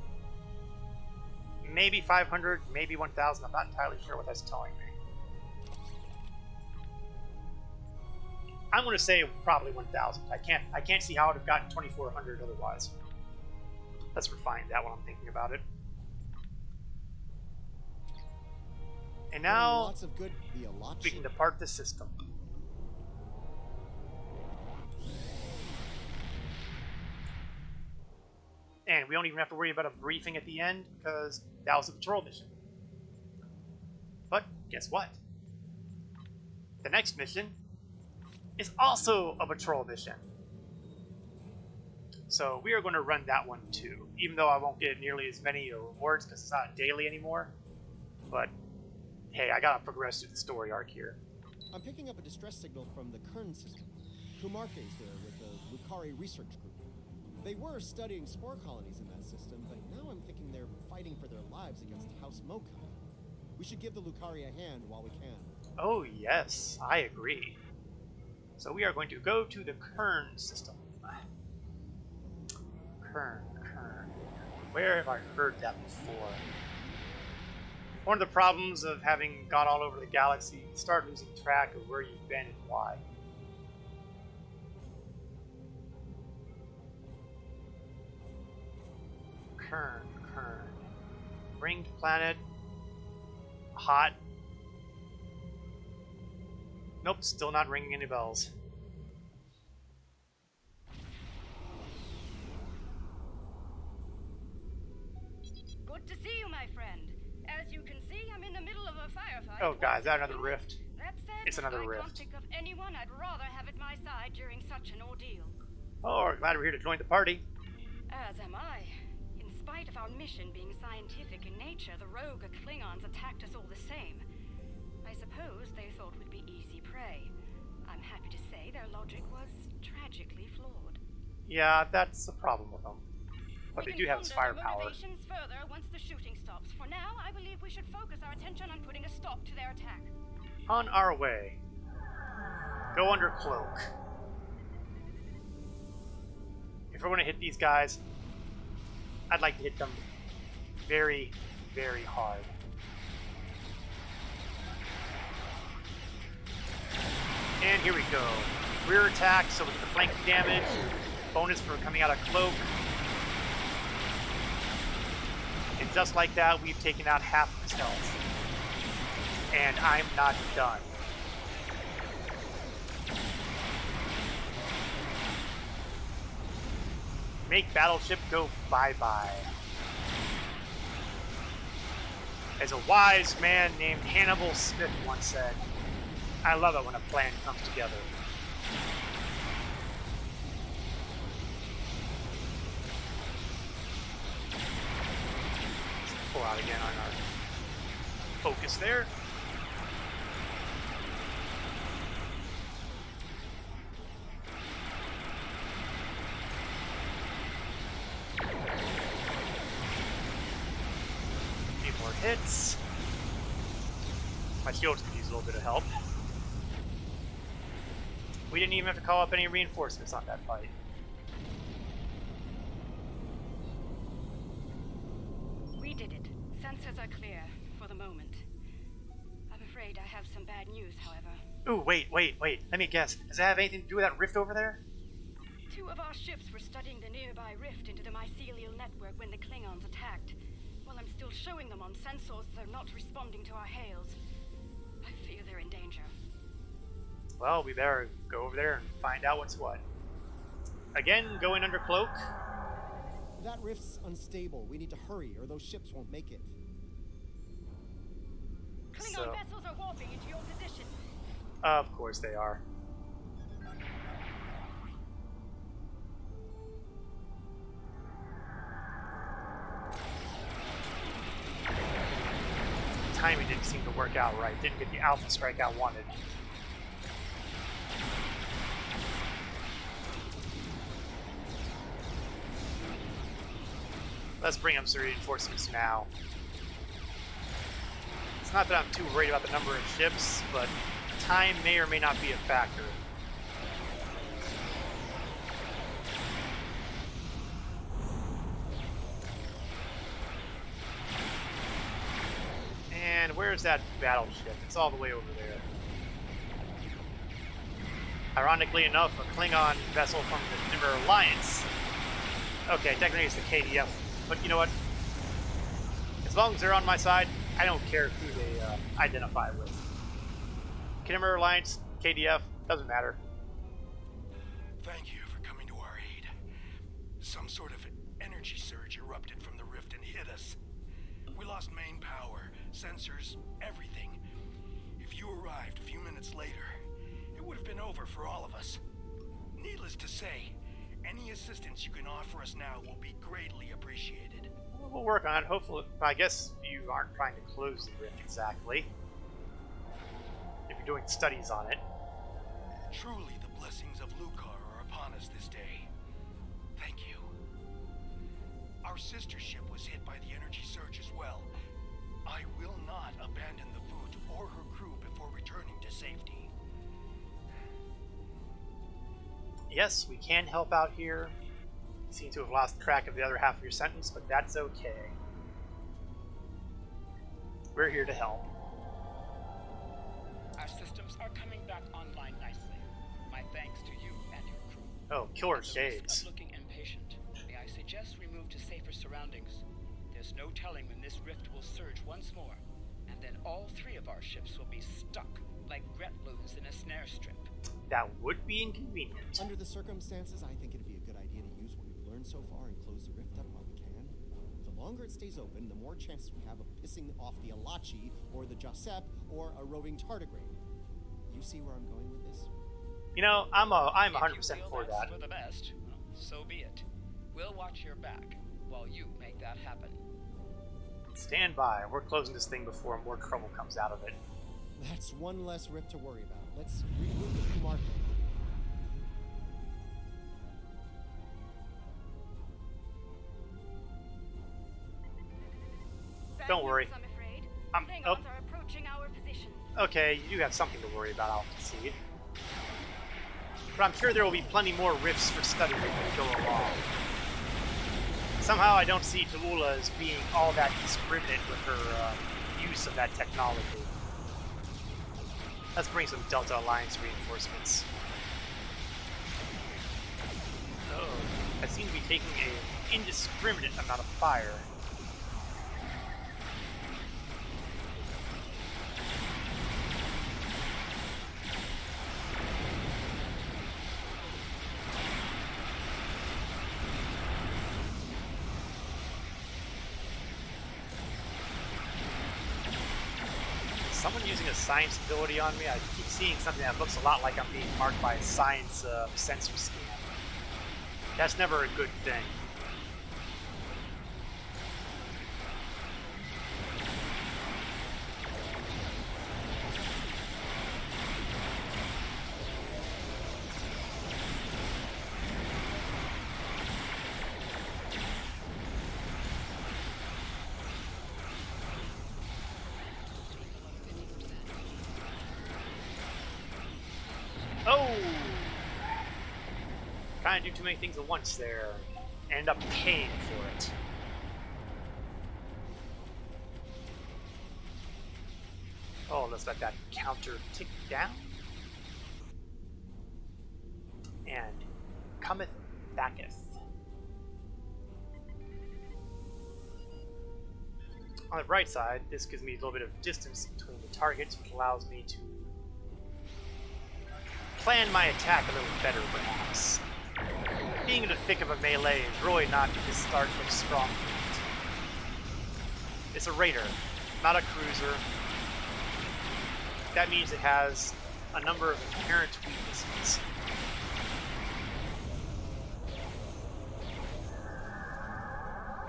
Maybe 500, maybe 1,000. I'm not entirely sure what that's telling me. I'm going to say probably 1,000. I can't see how I would have gotten 2,400 otherwise. Let's refine that while I'm thinking about it. And now Lots of good, we can depart the system. And we don't even have to worry about a briefing at the end because that was a patrol mission. But guess what? The next mission is also a patrol mission. So we are going to run that one too, even though I won't get nearly as many rewards because it's not daily anymore. But hey, I gotta progress through the story arc here. I'm picking up a distress signal from the Kern system. Kumarke's there with the Lucari research group. They were studying spore colonies in that system, but now I'm thinking they're fighting for their lives against House Mokai. We should give the Lucari a hand while we can. Oh yes, I agree. So we are going to go to the Kern system. Kern. Where have I heard that before? One of the problems of having gone all over the galaxy, you start losing track of where you've been and why. Kern. Ringed planet. Hot. Nope, still not ringing any bells. Good to see you, my friend. As you can see, I'm in the middle of a firefight. Oh god, is that another rift? That said, It's another I rift. can't think of anyone I'd rather have at my side during such an ordeal. Oh, we're glad we're here to join the party. As am I. In spite of our mission being scientific in nature, the rogue Klingons attacked us all the same. I suppose they thought we'd be easy prey. I'm happy to say their logic was tragically flawed. Yeah, that's the problem with them. But We they can do have this ponder their firepower. motivations further once the shooting stops. For now, I believe we should focus our attention on putting a stop to their attack. On our way. Go under cloak. If we're going to hit these guys, I'd like to hit them very, very hard. And here we go. rear attack, so we get the flanking damage. Bonus for coming out of cloak. And just like that, we've taken out half of his health. And I'm not done. Make battleship go bye-bye. As a wise man named Hannibal Smith once said, I love it when a plan comes together. Let's pull out again on our focus there. Hits. My shields could use a little bit of help. We didn't even have to call up any reinforcements on that fight. We did it. Sensors are clear for the moment. I'm afraid I have some bad news, however. Ooh, wait. Let me guess. Does that have anything to do with that rift over there? 2 of our ships were studying the nearby rift into the mycelial network when the Klingons attacked. While I'm still showing them on sensors, they're not responding to our hails. I fear they're in danger. Well, we better go over there and find out what's what. Again, going under cloak. That rift's unstable. We need to hurry, or those ships won't make it. Klingon vessels are warping into your position. Of course they are. Timing didn't seem to work out right. Didn't get the alpha strike I wanted. Let's bring up some reinforcements now. It's not that I'm too worried about the number of ships, but time may or may not be a factor. And where's that battleship? It's all the way over there. Ironically enough, a Klingon vessel from the Nimmer Alliance. Okay, technically it's the KDF, but you know what? As long as they're on my side, I don't care who they identify with. Nimmer Alliance, KDF, doesn't matter. Thank you for coming to our aid. Some sort of energy surge erupted from the rift and hit us. We lost main power, sensors, everything. If you arrived a few minutes later, it would have been over for all of us. Needless to say, any assistance you can offer us now will be greatly appreciated. We'll work on it. Hopefully, I guess you aren't trying to close the rift exactly. If you're doing studies on it. Truly, the blessings of Lucar are upon us this day. Thank you. Our sister ship was hit by the energy surge as well. I will not abandon the Foot or her crew before returning to safety. Yes, we can help out here. You seem to have lost track of the other half of your sentence, but that's okay. We're here to help. Our systems are coming back online nicely. My thanks to you and your crew. Oh, killer At the risk shades. of looking impatient, may I suggest we move to safer surroundings? There's no telling when this rift will surge once more, and then all 3 of our ships will be stuck like Gretloons in a snare strip. That would be inconvenient. Under the circumstances, I think it'd be a good idea to use what we've learned so far and close the rift up while we can. The longer it stays open, the more chances we have of pissing off the Alachi, or the Josep, or a roving tardigrade. You see where I'm going with this? You know, I'm 100% If you feel for that's that. for the best, well, so be it. We'll watch your back while you make that happen. Stand by. We're closing this thing before more trouble comes out of it. That's one less rift to worry about. Let's regroup with Kumarko. Don't worry. I'm afraid. I'm- Klingons oh. are approaching our position. Okay, you do have something to worry about, I'll concede. But I'm sure there will be plenty more rifts for study as we go along. Somehow I don't see Tallulah as being all that discriminate with her use of that technology. Let's bring some Delta Alliance reinforcements. I seem to be taking an indiscriminate amount of fire. Someone using a science ability on me? I keep seeing something that looks a lot like I'm being marked by a science sensor scan. That's never a good thing. Oh! Trying to do too many things at once there. End up paying for it. Oh, let's let that counter tick down. And cometh backeth. On the bright side, this gives me a little bit of distance between the targets, which allows me to plan my attack a little better, perhaps. Being in the thick of a melee is really not to start from strong point. It's a raider, not a cruiser. That means it has a number of inherent weaknesses.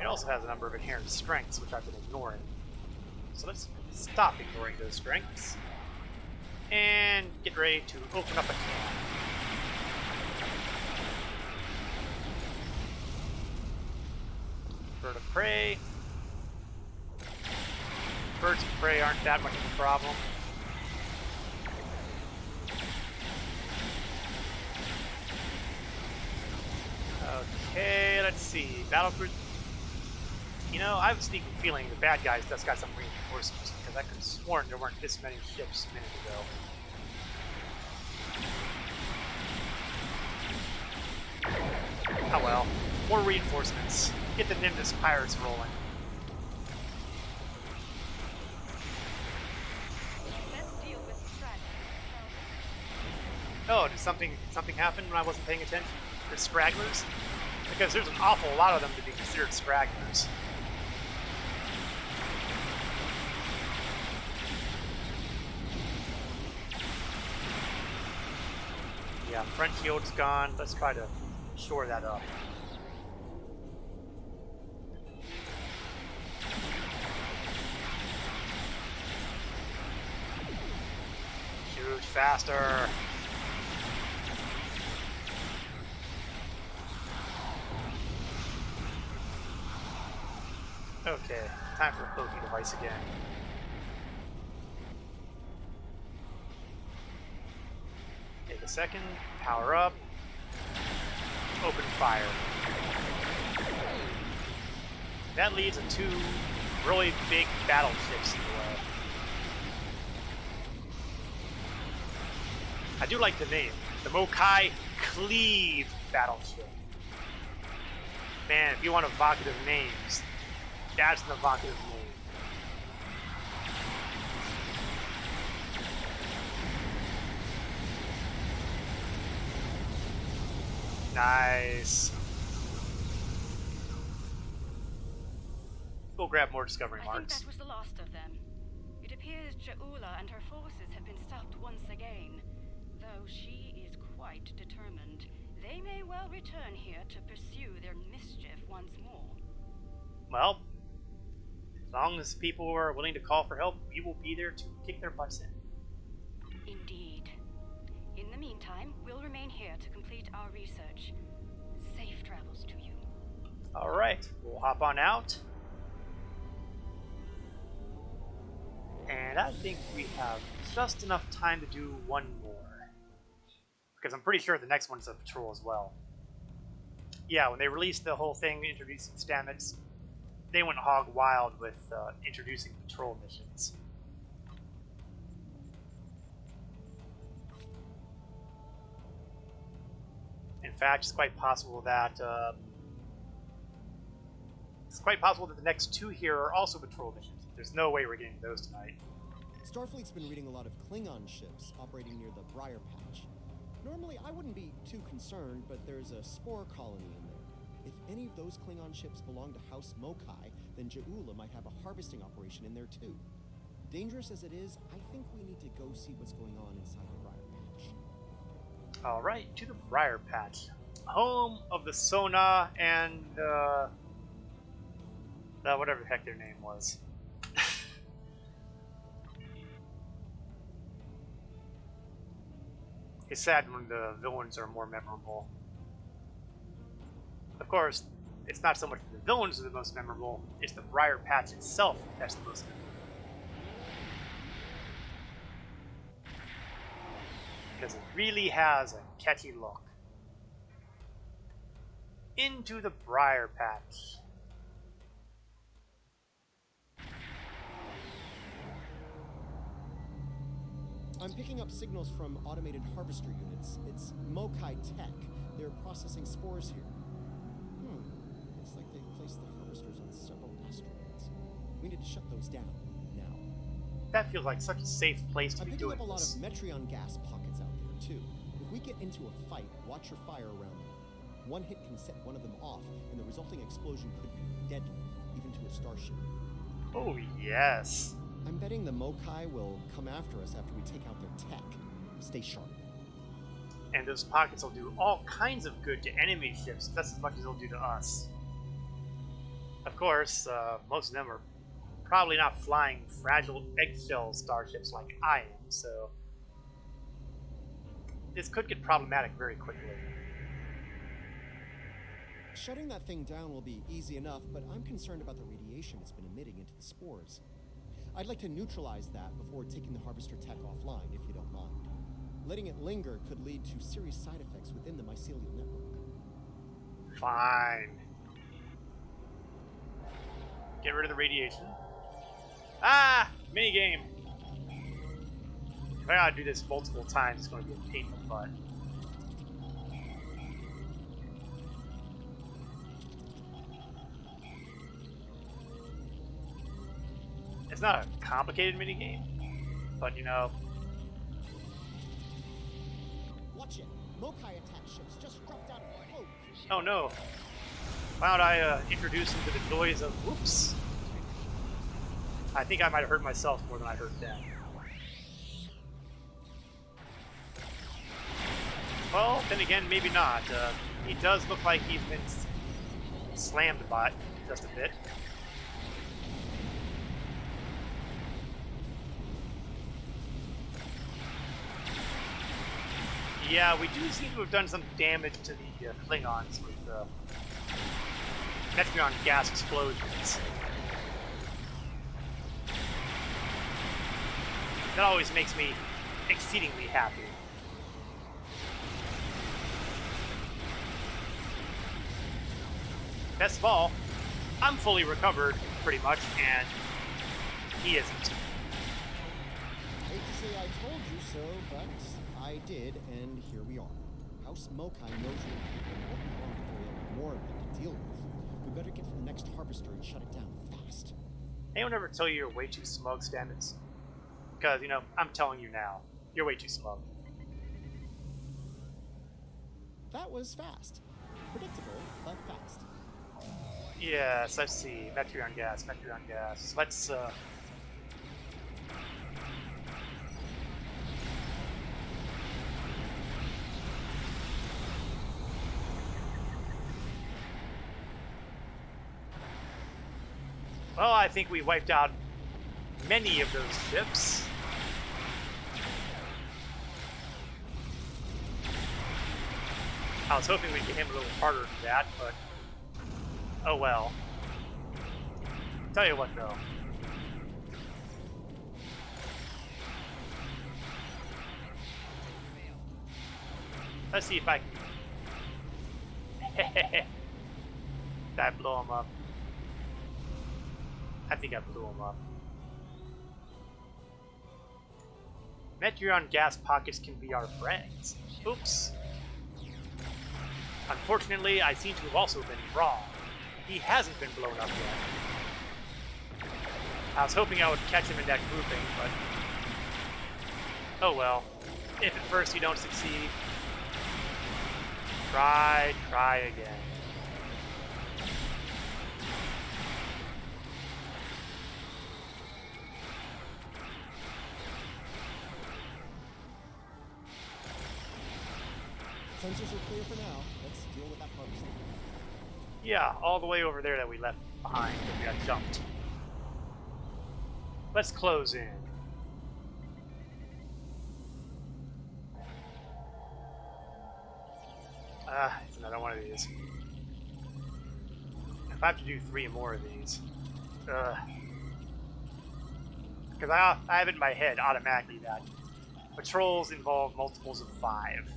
It also has a number of inherent strengths, which I've been ignoring. So let's stop ignoring those strengths and get ready to open up a can. Bird of prey. Birds of prey aren't that much of a problem. Okay, let's see. Battlecruiser. You know, I have a sneaky feeling the bad guys just got some reinforcements, because I could have sworn there weren't this many ships a minute ago. Oh well. More reinforcements. Get the Nimbus pirates rolling. Let's deal with the stragglers. Oh, did something happen when I wasn't paying attention? The stragglers? Because there's an awful lot of them to be considered stragglers. Yeah, front shield's gone. Let's try to shore that up. Shoot faster. Okay, time for a cloaking device again. Take a second, power up, open fire. That leaves the two really big battleships in the way. I do like the name, the Mokai Cleave Battleship. Man, if you want evocative names, that's an evocative name. Nice. We'll grab more discovery I marks. think that was the last of them. It appears Ja'ula and her forces have been stopped once again. Though she is quite determined, they may well return here to pursue their mischief once more. Well, as long as people are willing to call for help, we will be there to kick their butts in. Indeed. In the meantime, we'll remain here to complete our research. Safe travels to you. Alright, we'll hop on out. And I think we have just enough time to do one more. Because I'm pretty sure the next one's a patrol as well. Yeah, when they released the whole thing introducing stamets, they went hog wild with introducing patrol missions. In fact, it's quite possible that the next two here are also patrol missions. There's no way we're getting those tonight. Starfleet's been reading a lot of Klingon ships operating near the Briar Patch. Normally, I wouldn't be too concerned, but there's a spore colony in there. If any of those Klingon ships belong to House Mokai, then Ja'ula might have a harvesting operation in there too. Dangerous as it is, I think we need to go see what's going on inside the Briar Patch. Alright, to the Briar Patch. Home of the Sona and, whatever the heck their name was. It's sad when the villains are more memorable. Of course, it's not so much the villains are the most memorable, it's the Briar Patch itself that's the most memorable. Because it really has a catchy look. Into the Briar Patch. I'm picking up signals from automated harvester units. It's Mokai Tech. They're processing spores here. Looks like they've placed the harvesters on several asteroids. We need to shut those down, now. That feels like such a safe place to be doing this. I'm picking up a lot of Metreon gas pockets out there, too. If we get into a fight, watch your fire around them. One hit can set one of them off, and the resulting explosion could be deadly, even to a starship. Oh, yes. I'm betting the Mokai will come after us after we take out their tech. Stay sharp. And those pockets will do all kinds of good to enemy ships, just as much as they'll do to us. Of course, most of them are probably not flying fragile eggshell starships like I am, so this could get problematic very quickly. Shutting that thing down will be easy enough, but I'm concerned about the radiation it's been emitting into the spores. I'd like to neutralize that before taking the harvester tech offline, if you don't mind. Letting it linger could lead to serious side effects within the mycelial network. Fine. Get rid of the radiation. Ah! Minigame! If I gotta do this multiple times, it's gonna be a pain in the butt. It's not a complicated minigame, but you know. Watch it. Mokai attack ships just dropped out of the boat. Oh no. Why don't I introduce him to the joys of whoops? I think I might have hurt myself more than I hurt them. Well, then again, maybe not. He does look like he's been slammed by it just a bit. Yeah, we do seem to have done some damage to the Klingons with Metreon gas explosions. That always makes me exceedingly happy. Best of all, I'm fully recovered, pretty much, and he isn't. Hate to say I told you so, but I did, and here we are. House Mokai knows we're working on more than to deal with. We better get to the next harvester and shut it down fast. Anyone ever tell you you're way too smug, Stamets? Because, you know, I'm telling you now, you're way too smug. That was fast. Predictable, but fast. Yes, I see. Metreon gas, Metreon gas. Let's, well, I think we wiped out many of those ships. I was hoping we'd get him a little harder than that, but oh well. Tell you what, though. Let's see if I can. Did I blow him up? I think I blew him up. Metreon gas pockets can be our friends. Oops. Unfortunately, I seem to have also been wrong. He hasn't been blown up yet. I was hoping I would catch him in that grouping, but... oh well. If at first you don't succeed, try again. Sensors are clear for now. Let's deal with that harvester. Yeah, all the way over there that we left behind when we got jumped. Let's close in. It's another one of these. If I have to do 3 more of these. Because I have it in my head automatically that patrols involve multiples of 5.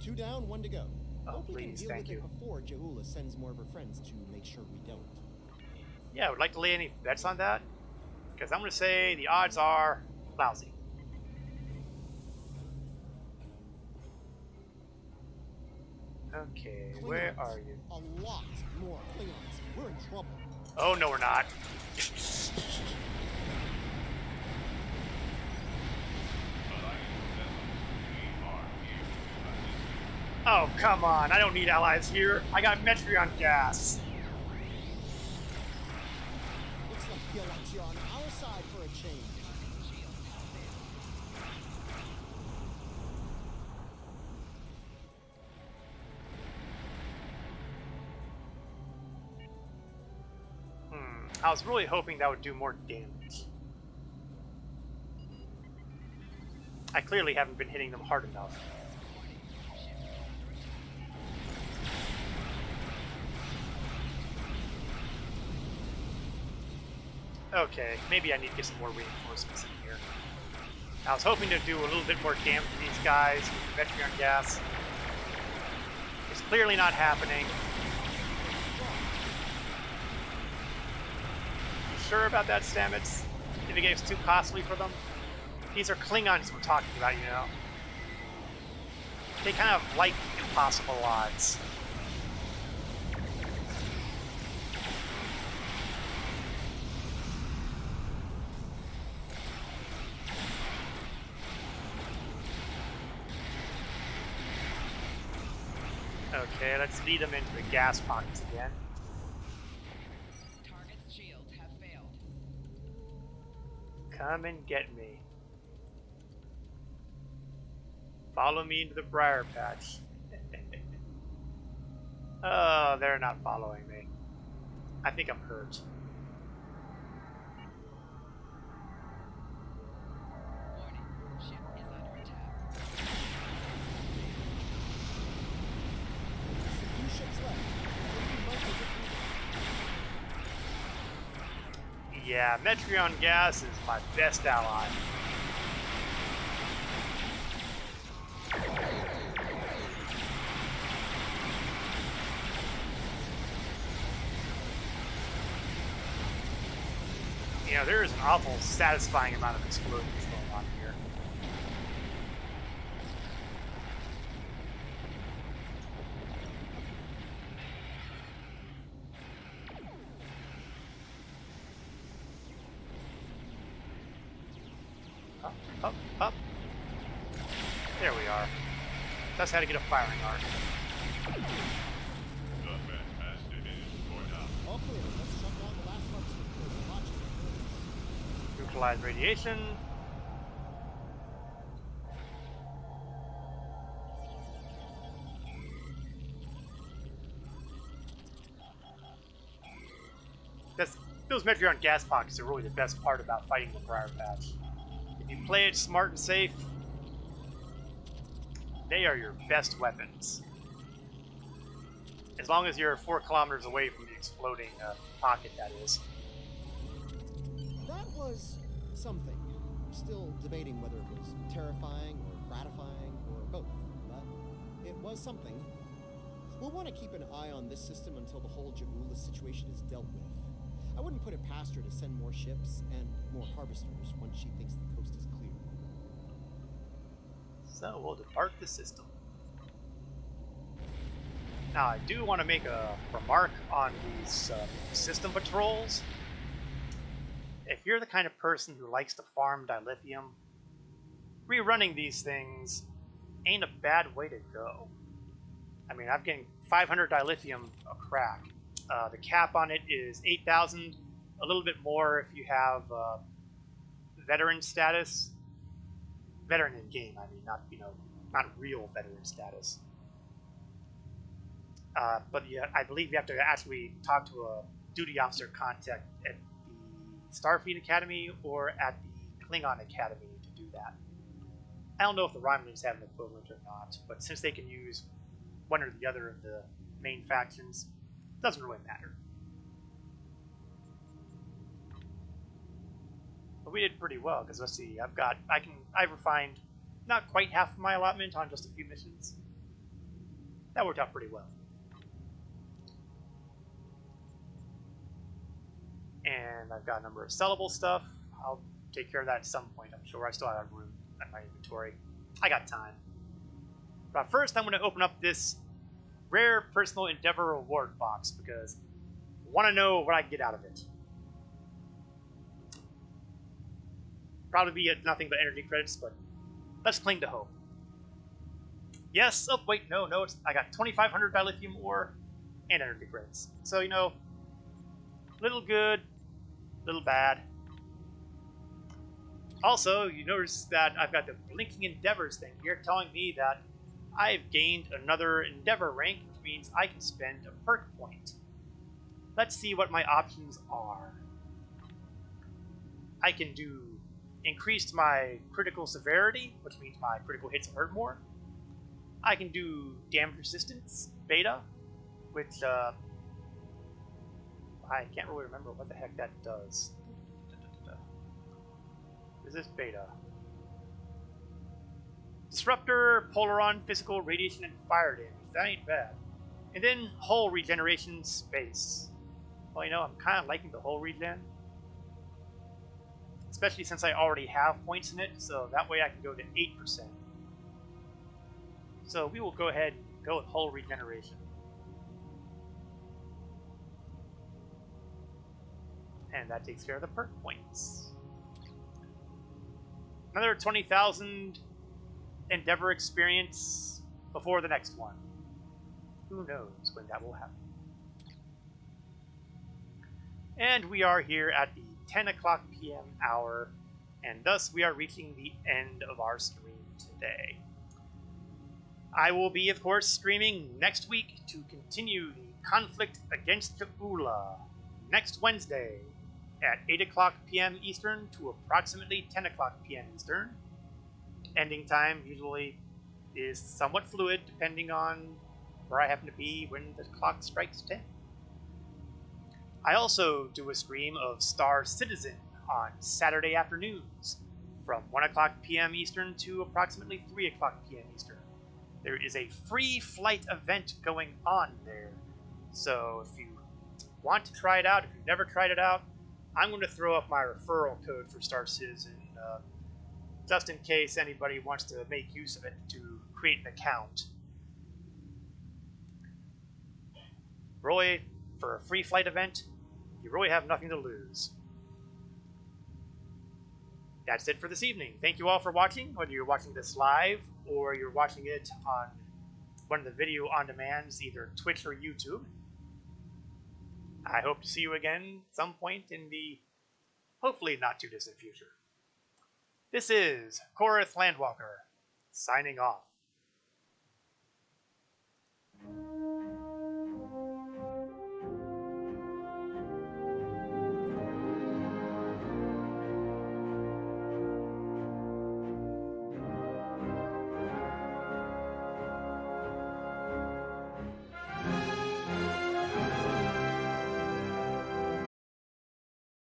2 down, 1 to go. Oh, Hope we can please, deal thank with you. it before Jaula sends more of her friends to make sure we don't. Yeah, would like to lay any bets on that? Because I'm going to say the odds are lousy. Okay, Klingons. where are you? A lot more Klingons. We're in trouble. Oh, no, we're not. Oh, come on. I don't need allies here. I got Metreon gas. Looks like the are on our side for a change. I was really hoping that would do more damage. I clearly haven't been hitting them hard enough. Okay, maybe I need to get some more reinforcements in here. I was hoping to do a little bit more damage to these guys with the Metreon gas. It's clearly not happening. You sure about that, Stamets? If it gets too costly for them? These are Klingons we're talking about, you know. They kind of like impossible odds. Okay, let's lead them into the gas pockets again. Target's shields have failed. Come and get me. Follow me into the briar patch. Oh, they're not following me. I think I'm hurt. Warning, ship is under attack. Few ships left. We might get through them. Yeah, Metreon gas is my best ally. You know, there is an awful satisfying amount of explosions going on here. Up, up, up. There we are. That's how to get a firing arc. All clear. Let's shut down the last harvester before the watch is closed. Neutralize radiation. Those Metreon gas pockets are really the best part about fighting the Briar Patch. If you play it smart and safe, they are your best weapons. As long as you're 4 kilometers away from the exploding pocket, that is. That was something. Still debating whether it was terrifying or gratifying or both, but it was something. We'll want to keep an eye on this system until the whole Jaula situation is dealt with. I wouldn't put it past her to send more ships and more harvesters once she thinks the coast is clear. So we'll depart the system. Now I do want to make a remark on these system patrols. If you're the kind of person who likes to farm dilithium, rerunning these things ain't a bad way to go. I mean, I'm getting 500 dilithium a crack. The cap on it is 8,000, a little bit more if you have veteran status. Veteran in game, I mean, not real veteran status. But yeah, I believe you have to actually talk to a duty officer contact at the Starfleet Academy or at the Klingon Academy to do that. I don't know if the Romulans have an equivalent or not, but since they can use one or the other of the main factions, it doesn't really matter. But we did pretty well, because let's see, I've refined not quite half of my allotment on just a few missions. That worked out pretty well. And I've got a number of sellable stuff. I'll take care of that at some point. I'm sure I still have room in my inventory. I got time. But first, I'm going to open up this rare personal endeavor reward box because I want to know what I can get out of it. Probably be nothing but energy credits, but let's cling to hope. Yes. Oh wait, no. I got 2,500 dilithium ore and energy credits. So little good, little bad. Also, you notice that I've got the blinking endeavors thing here telling me that I've gained another endeavor rank, which means I can spend a perk point. Let's see what my options are. I can do increased my critical severity, which means my critical hits hurt more. I can do damage resistance, beta, which I can't really remember what the heck that does. Is this beta? Disruptor, Polaron, physical, radiation, and fire damage. That ain't bad. And then hull regeneration, space. Well, I'm kind of liking the hull regen. Especially since I already have points in it, so that way I can go to 8%. So we will go ahead and go with hull regeneration. And that takes care of the perk points. Another 20,000 endeavor experience before the next one. Who knows when that will happen. And we are here at the 10 o'clock p.m. hour, and thus we are reaching the end of our stream today. I will be, of course, streaming next week to continue the conflict against Ula next Wednesday at 8 o'clock p.m. Eastern to approximately 10 o'clock p.m. Eastern. Ending time usually is somewhat fluid depending on where I happen to be when the clock strikes 10. I also do a stream of Star Citizen on Saturday afternoons from 1 o'clock p.m. Eastern to approximately 3 o'clock p.m. Eastern. There is a free flight event going on there. So if you want to try it out, if you've never tried it out, I'm going to throw up my referral code for Star Citizen just in case anybody wants to make use of it to create an account. Really, for a free flight event, you really have nothing to lose. That's it for this evening. Thank you all for watching, whether you're watching this live or you're watching it on one of the video on demands, either Twitch or YouTube. I hope to see you again some point in the hopefully not too distant future. This is Korath Landwalker, signing off.